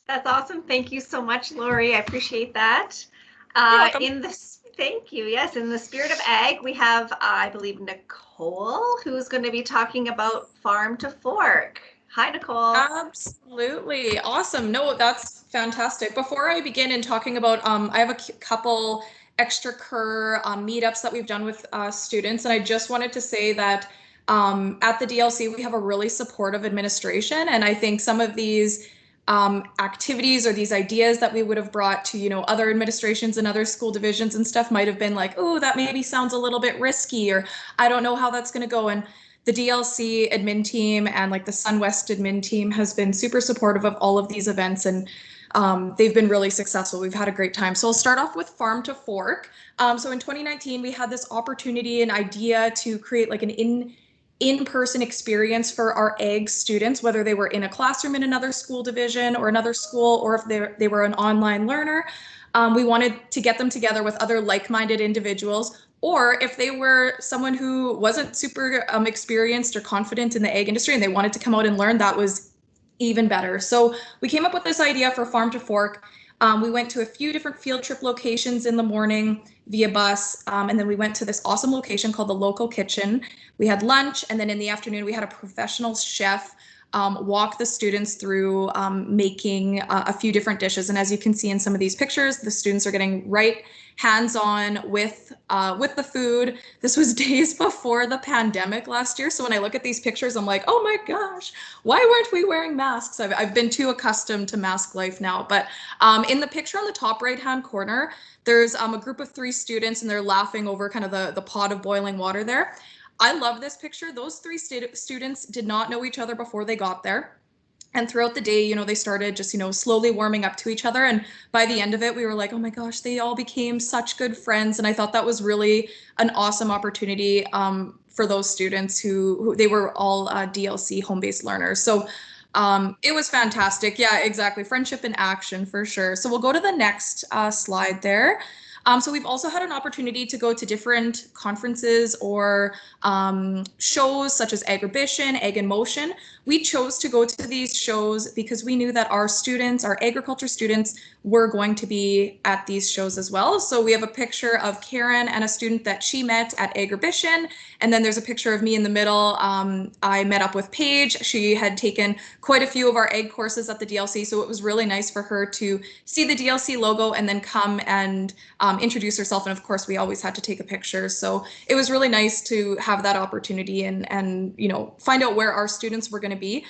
That's awesome. Thank you so much, Lori. I appreciate that. Thank you. Yes, in the spirit of ag, we have, I believe, Nicole, who's going to be talking about Farm to Fork. Hi, Nicole. Absolutely. Awesome. No, that's fantastic. Before I begin in talking about, I have a couple extracurricular meetups that we've done with students, and I just wanted to say that at the DLC, we have a really supportive administration, and I think some of these activities or these ideas that we would have brought to, other administrations and other school divisions and stuff might have been like, oh, that maybe sounds a little bit risky, or I don't know how that's going to go. And the DLC admin team and like the SunWest admin team has been super supportive of all of these events, and they've been really successful. We've had a great time. So I'll start off with Farm to Fork. So in 2019, we had this opportunity and idea to create like an in-person experience for our ag students, whether they were in a classroom in another school division or another school, or if they were an online learner. We wanted to get them together with other like-minded individuals, or if they were someone who wasn't super experienced or confident in the ag industry and they wanted to come out and learn, that was even better. So we came up with this idea for Farm to Fork. We went to a few different field trip locations in the morning via bus, and then we went to this awesome location called the Local Kitchen. We had lunch, and then in the afternoon we had a professional chef walk the students through making a few different dishes. And as you can see in some of these pictures, the students are getting right hands-on with the food. This was days before the pandemic last year. So when I look at these pictures, I'm like, oh my gosh, why weren't we wearing masks? I've been too accustomed to mask life now. But in the picture on the top right-hand corner, there's a group of 3 students, and they're laughing over kind of the pot of boiling water there. I love this picture. Those three students did not know each other before they got there. And throughout the day, they started just, slowly warming up to each other. And by the end of it, we were like, oh my gosh, they all became such good friends. And I thought that was really an awesome opportunity for those students who they were all DLC home-based learners. So it was fantastic. Yeah, exactly. Friendship in action for sure. So we'll go to the next slide there. So we've also had an opportunity to go to different conferences or shows such as Agribition, Ag in Motion. We chose to go to these shows because we knew that our students, our agriculture students, were going to be at these shows as well. So we have a picture of Karen and a student that she met at Agribition. And then there's a picture of me in the middle. I met up with Paige. She had taken quite a few of our ag courses at the DLC. So it was really nice for her to see the DLC logo and then come and introduce herself. And of course, we always had to take a picture. So it was really nice to have that opportunity and find out where our students were going to be.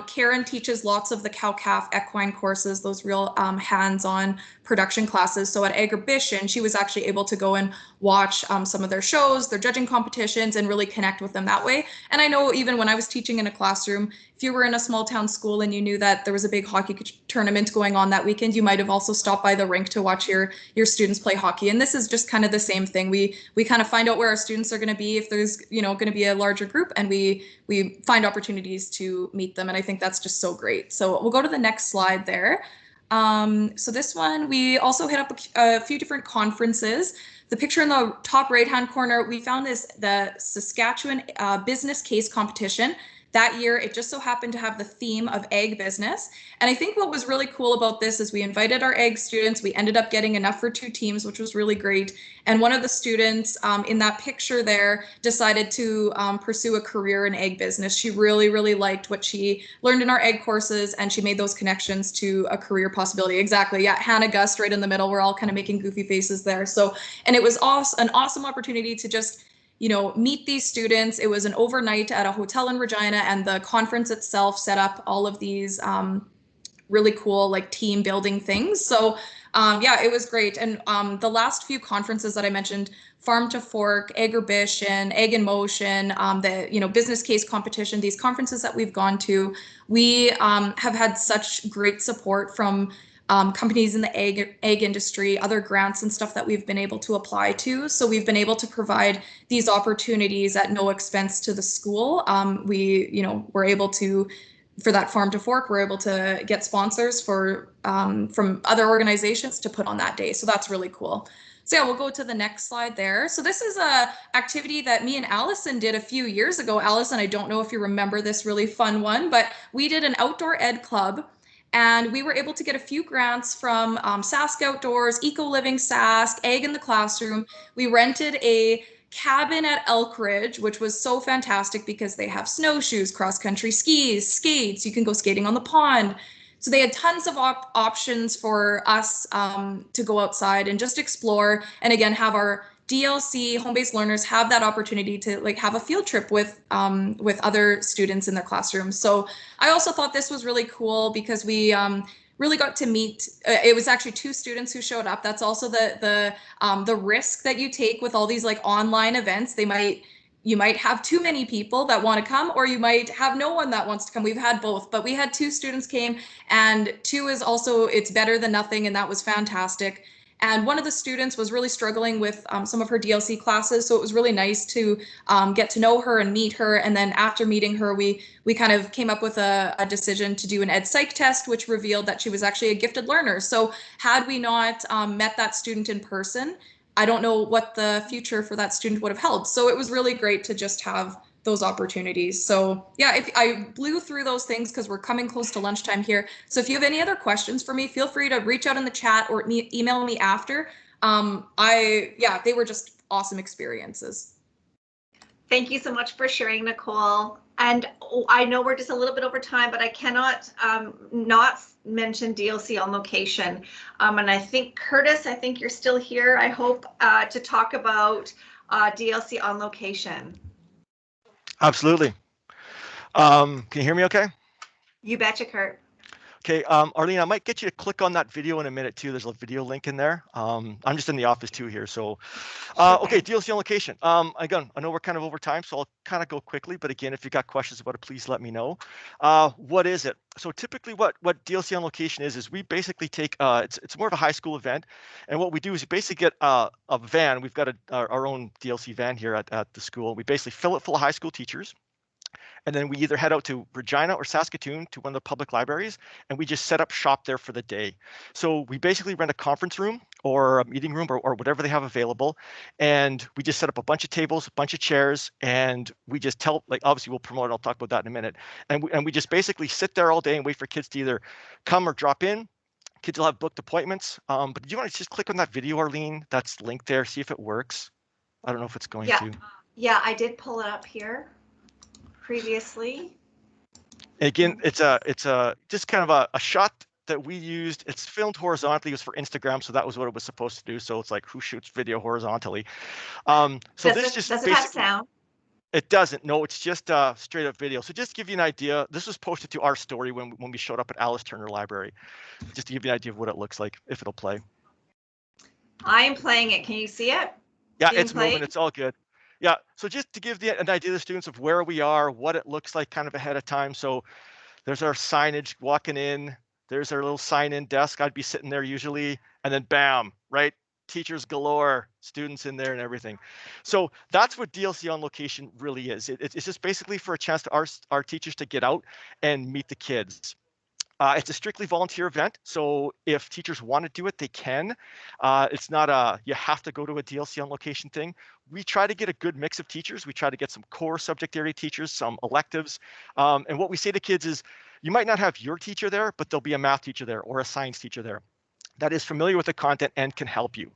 Karen teaches lots of the cow-calf equine courses, those real hands-on production classes. So at Agribition, she was actually able to go and watch some of their shows, their judging competitions, and really connect with them that way. And I know even when I was teaching in a classroom, if you were in a small town school and you knew that there was a big hockey tournament going on that weekend, you might have also stopped by the rink to watch your students play hockey. And this is just kind of the same thing. We kind of find out where our students are going to be if there's going to be a larger group, and we find opportunities to meet them. And I think that's just so great. So we'll go to the next slide there. So this one, we also hit up a few different conferences. The picture in the top right-hand corner, we found the Saskatchewan Business Case Competition. That year, it just so happened to have the theme of ag business. And I think what was really cool about this is we invited our ag students. We ended up getting enough for 2 teams, which was really great. And one of the students in that picture there decided to pursue a career in ag business. She really, really liked what she learned in our ag courses, and she made those connections to a career possibility. Exactly. Yeah, Hannah Gust right in the middle. We're all kind of making goofy faces there. So, and it was an awesome opportunity to just meet these students. It was an overnight at a hotel in Regina, and the conference itself set up all of these really cool like team building things. So yeah, it was great. And the last few conferences that I mentioned, Farm to Fork, Agribition, Ag in Motion, the business case competition, these conferences that we've gone to, we have had such great support from companies in the ag industry, other grants and stuff that we've been able to apply to. So we've been able to provide these opportunities at no expense to the school. We're able to, for that Farm to Fork, we're able to get sponsors from other organizations to put on that day. So that's really cool. So yeah, we'll go to the next slide there. So this is a activity that me and Allison did a few years ago. Allison, I don't know if you remember this really fun one, but we did an outdoor ed club. And we were able to get a few grants from Sask Outdoors, Eco Living Sask, Ag in the Classroom. We rented a cabin at Elk Ridge, which was so fantastic because they have snowshoes, cross-country skis, skates. You can go skating on the pond. So they had tons of options for us to go outside and just explore. And again, have our DLC home-based learners have that opportunity to like have a field trip with other students in their classrooms. So I also thought this was really cool because we really got to meet. It was actually 2 students who showed up. That's also the risk that you take with all these like online events. You might have too many people that want to come, or you might have no one that wants to come. We've had both, but we had 2 students came, and 2 is also, it's better than nothing, and that was fantastic. And one of the students was really struggling with some of her DLC classes. So it was really nice to get to know her and meet her. And then after meeting her, we kind of came up with a decision to do an ed psych test, which revealed that she was actually a gifted learner. So had we not met that student in person, I don't know what the future for that student would have held. So it was really great to just have those opportunities. So yeah, if I blew through those things because we're coming close to lunchtime here. So if you have any other questions for me, feel free to reach out in the chat or email me after. They were just awesome experiences. Thank you so much for sharing, Nicole. And I know we're just a little bit over time, but I cannot not mention DLC on location. And I think Curtis, I think you're still here, I hope, to talk about DLC on location. Absolutely. Can you hear me okay? You betcha, Kurt. Okay, Arlene, I might get you to click on that video in a minute too. There's a video link in there. I'm just in the office too here. So, okay, DLC on location. Again, I know we're kind of over time, so I'll kind of go quickly. But again, if you got questions about it, please let me know. What is it? So typically what DLC on location is we basically take, it's more of a high school event. And what we do is we basically get a van. We've got our own DLC van here at the school. We basically fill it full of high school teachers. And then we either head out to Regina or Saskatoon to one of the public libraries, and we just set up shop there for the day. So we basically rent a conference room or a meeting room or whatever they have available. And we just set up a bunch of tables, a bunch of chairs, and we just tell, like, obviously we'll promote it. I'll talk about that in a minute. And we just basically sit there all day and wait for kids to either come or drop in. Kids will have booked appointments. But do you want to just click on that video, Arlene? That's linked there. See if it works. I don't know if it's going to. Yeah, I did pull it up here previously. Again, it's a just kind of a shot that we used. It's filmed horizontally. It was for Instagram, so that was what it was supposed to do. So it's like, who shoots video horizontally? So does it have sound? It doesn't. No, it's just straight up video. So just to give you an idea, this was posted to our story when we showed up at Alice Turner Library, just to give you an idea of what it looks like if it'll play. I am playing it. Can you see it? Yeah, it's moving. It's all good. Yeah, so just to give an idea to the students of where we are, what it looks like kind of ahead of time. So there's our signage walking in. There's our little sign-in desk. I'd be sitting there usually, and then bam, right? Teachers galore, students in there and everything. So that's what DLC on location really is. It's just basically for a chance to our teachers to get out and meet the kids. It's a strictly volunteer event, so if teachers want to do it, they can. It's not you have to go to a DLC on location thing. We try to get a good mix of teachers. We try to get some core subject area teachers, some electives. And what we say to kids is, you might not have your teacher there, but there'll be a math teacher there or a science teacher there that is familiar with the content and can help you.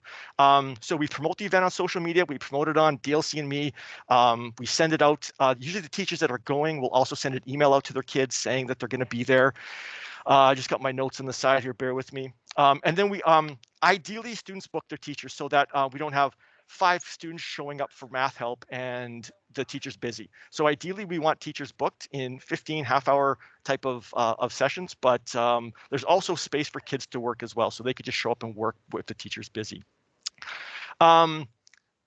So we promote the event on social media. We promote it on DLC and Me. We send it out. Usually the teachers that are going will also send an email out to their kids saying that they're going to be there. I just got my notes on the side here, bear with me. And then we ideally students book their teachers so that we don't have 5 students showing up for math help and the teacher's busy. So ideally we want teachers booked in 15 half-hour type of sessions, but there's also space for kids to work as well. So they could just show up and work with the teacher's busy.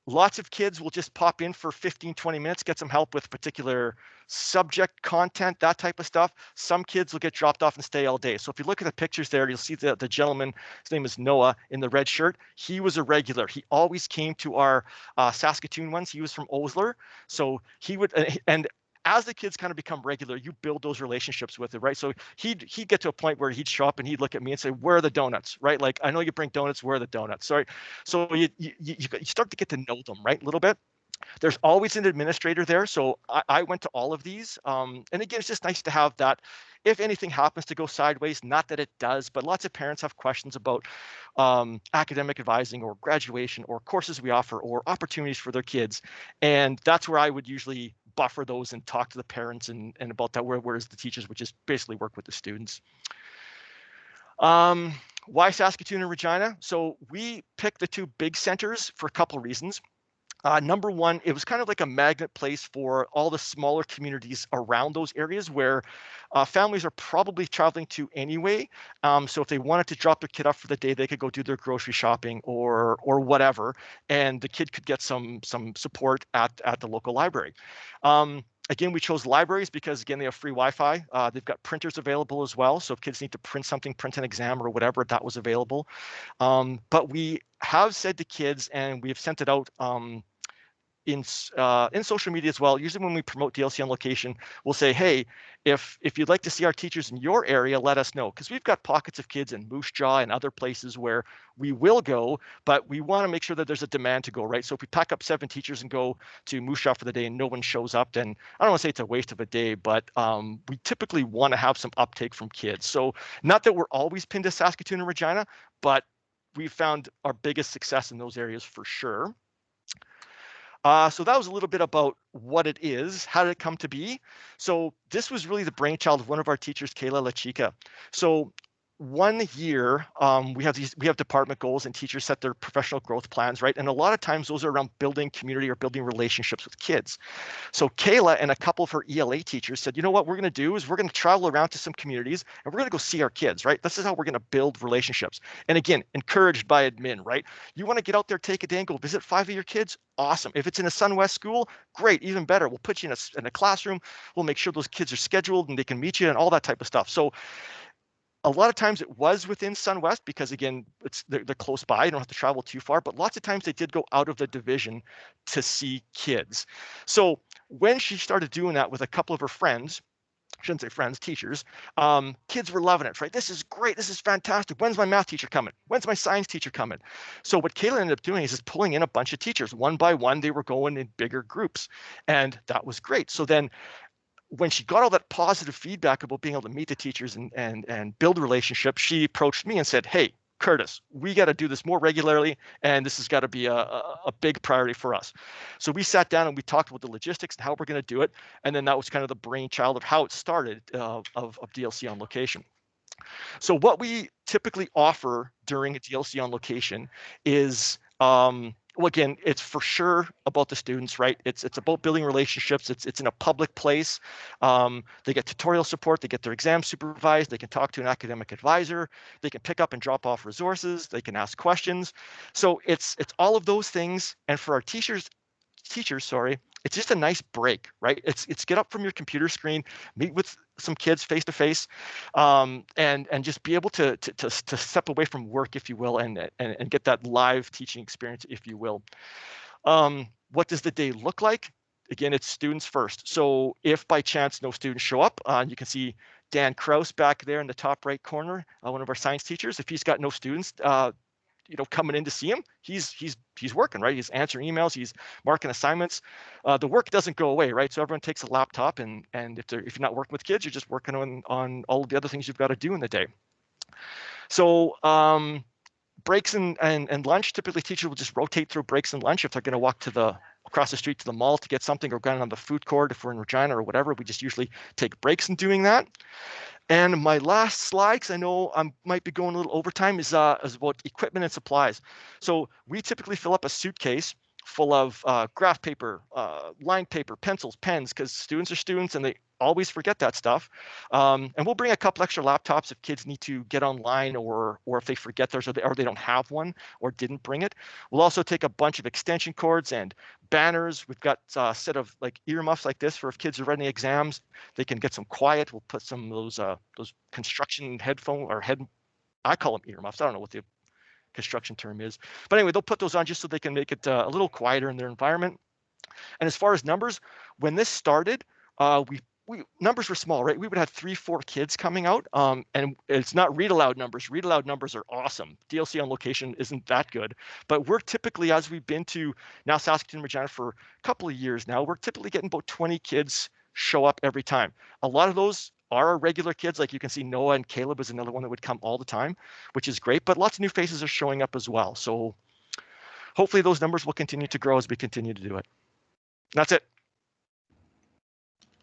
Lots of kids will just pop in for 15, 20 minutes, get some help with particular subject content, that type of stuff. Some kids will get dropped off and stay all day. So if you look at the pictures there, you'll see the gentleman, his name is Noah in the red shirt. He was a regular. He always came to our Saskatoon ones. He was from Osler. So he would, and as the kids kind of become regular, you build those relationships with it, right? So he'd get to a point where he'd show up and he'd look at me and say, "Where are the donuts?" Right? Like, I know you bring donuts. Where are the donuts? Sorry. So you start to get to know them, right? A little bit. There's always an administrator there. So I went to all of these. And again, it's just nice to have that. If anything happens to go sideways, not that it does, but lots of parents have questions about academic advising or graduation or courses we offer or opportunities for their kids. And that's where I would usually buffer those and talk to the parents and about that, whereas the teachers would just basically work with the students. Why Saskatoon and Regina? So we picked the 2 big centers for a couple of reasons. Number one, it was kind of like a magnet place for all the smaller communities around those areas where families are probably traveling to anyway. So if they wanted to drop their kid off for the day, they could go do their grocery shopping or whatever, and the kid could get some support at the local library. Again, we chose libraries because, again, they have free Wi-Fi. They've got printers available as well. So if kids need to print something, print an exam or whatever, that was available. But we have said to kids, and we have sent it out in social media as well. Usually when we promote DLC on location, we'll say, hey, if you'd like to see our teachers in your area, let us know. Because we've got pockets of kids in Moose Jaw and other places where we will go, but we want to make sure that there's a demand to go, right? So if we pack up 7 teachers and go to Moose Jaw for the day and no one shows up, then I don't want to say it's a waste of a day, but we typically want to have some uptake from kids. So not that we're always pinned to Saskatoon and Regina, but we found our biggest success in those areas for sure. So that was a little bit about what it is. How did it come to be? So this was really the brainchild of one of our teachers, Kayla La Chica. So 1 year, we have department goals and teachers set their professional growth plans, right? And a lot of times those are around building community or building relationships with kids. So Kayla and a couple of her ELA teachers said, you know what we're going to do is we're going to travel around to some communities and we're going to go see our kids, right? This is how we're going to build relationships. And again, encouraged by admin, right? You want to get out there, take a day and go visit 5 of your kids? Awesome. If it's in a SunWest school, great, even better. We'll put you in a classroom. We'll make sure those kids are scheduled and they can meet you and all that type of stuff. So a lot of times it was within SunWest because, again, they're close by. You don't have to travel too far, but lots of times they did go out of the division to see kids. So when she started doing that with a couple of her friends, I shouldn't say friends, teachers, kids were loving it, right? This is great. This is fantastic. When's my math teacher coming? When's my science teacher coming? So what Kayla ended up doing is just pulling in a bunch of teachers. One by one, they were going in bigger groups, and that was great. So then when she got all that positive feedback about being able to meet the teachers and build relationships, she approached me and said, hey, Curtis, we got to do this more regularly, and this has got to be a big priority for us. So we sat down and we talked about the logistics and how we're going to do it. And then that was kind of the brainchild of how it started of DLC on location. So what we typically offer during a DLC on location is, well, again, it's for sure about the students, right? It's about building relationships. It's in a public place. They get tutorial support. They get their exams supervised. They can talk to an academic advisor. They can pick up and drop off resources. They can ask questions. So it's all of those things. And for our teachers, it's just a nice break, right? It's get up from your computer screen, meet with some kids face to face, and just be able to step away from work, if you will, and get that live teaching experience, if you will. What does the day look like? Again, it's students first. So if by chance no students show up, you can see Dan Kraus back there in the top right corner, one of our science teachers. If he's got no students, coming in to see him, he's working, right? He's answering emails, he's marking assignments. The work doesn't go away, right? So everyone takes a laptop, and if you're not working with kids, you're just working on all of the other things you've got to do in the day. So breaks and lunch, typically teachers will just rotate through breaks and lunch. If they're going to walk across the street to the mall to get something, or going on the food court if we're in Regina or whatever, we just usually take breaks in doing that. And my last slide, because I know I might be going a little overtime, is about equipment and supplies. So we typically fill up a suitcase full of graph paper, lined paper, pencils, pens, because students are students and they always forget that stuff. And we'll bring a couple extra laptops if kids need to get online, or if they forget theirs, or they don't have one or didn't bring it. We'll also take a bunch of extension cords and banners. We've got a set of like earmuffs like this for if kids are writing exams, they can get some quiet. We'll put some of those construction I call them earmuffs. I don't know what the construction term is, but anyway, they'll put those on just so they can make it a little quieter in their environment. And as far as numbers, when this started, numbers were small, right? We would have 3-4 kids coming out, and it's not read aloud numbers. Read aloud numbers are awesome. DLC on location isn't that good, but we're typically, as we've been to now Saskatoon and Regina for a couple of years now, we're typically getting about 20 kids show up every time. A lot of those are our regular kids. Like you can see, Noah and Caleb is another one that would come all the time, which is great, but lots of new faces are showing up as well. So hopefully those numbers will continue to grow as we continue to do it. That's it.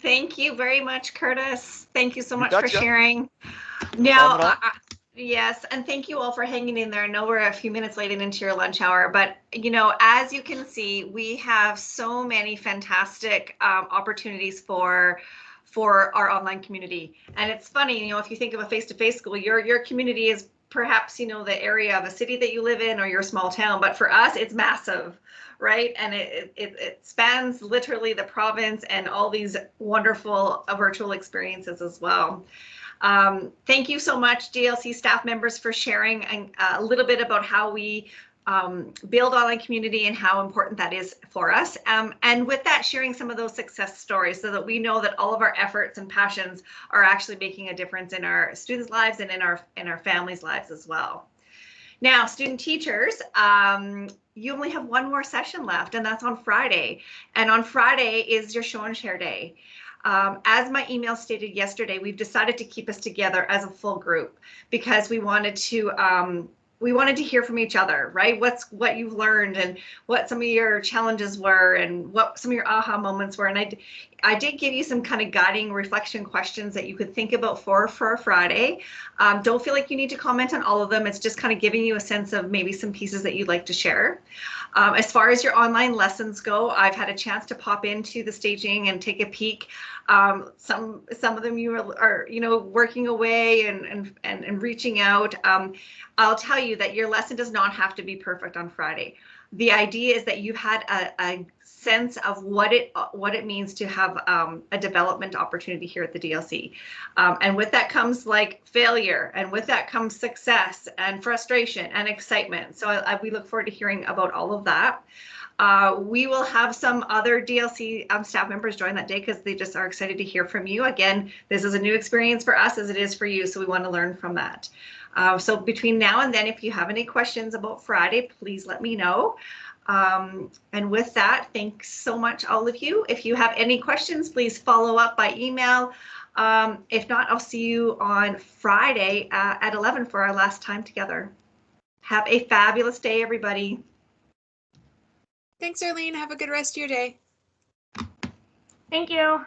Thank you very much, Curtis. Thank you so much for sharing. Yes, and thank you all for hanging in there. I know we're a few minutes late into your lunch hour, but as you can see, we have so many fantastic opportunities for our online community. And it's funny, if you think of a face-to-face school, your community is perhaps, the area of a city that you live in or your small town, but for us, it's massive, right? And it spans literally the province and all these wonderful virtual experiences as well. Thank you so much, DLC staff members, for sharing a little bit about how we build online community and how important that is for us. And with that, sharing some of those success stories so that we know that all of our efforts and passions are actually making a difference in our students' lives and in our families' lives as well. Now, student teachers, you only have one more session left, and that's on Friday. And on Friday is your show and share day. As my email stated yesterday, we've decided to keep us together as a full group because we wanted to we wanted to hear from each other, right? What you've learned and what some of your challenges were and what some of your aha moments were. And I did give you some kind of guiding reflection questions that you could think about for our Friday. Don't feel like you need to comment on all of them. It's just kind of giving you a sense of maybe some pieces that you'd like to share. As far as your online lessons go, I've had a chance to pop into the staging and take a peek. Some of them you are working away and reaching out. I'll tell you that your lesson does not have to be perfect on Friday. The idea is that you've had a sense of what it means to have a development opportunity here at the DLC. And with that comes like failure, and with that comes success and frustration and excitement. So we look forward to hearing about all of that. We will have some other DLC staff members join that day because they just are excited to hear from you. Again, this is a new experience for us as it is for you, so we want to learn from that. So between now and then, if you have any questions about Friday, please let me know. And with that, thanks so much, all of you. If you have any questions, please follow up by email. If not, I'll see you on Friday at 11 for our last time together. Have a fabulous day, everybody. Thanks, Arlene. Have a good rest of your day. Thank you.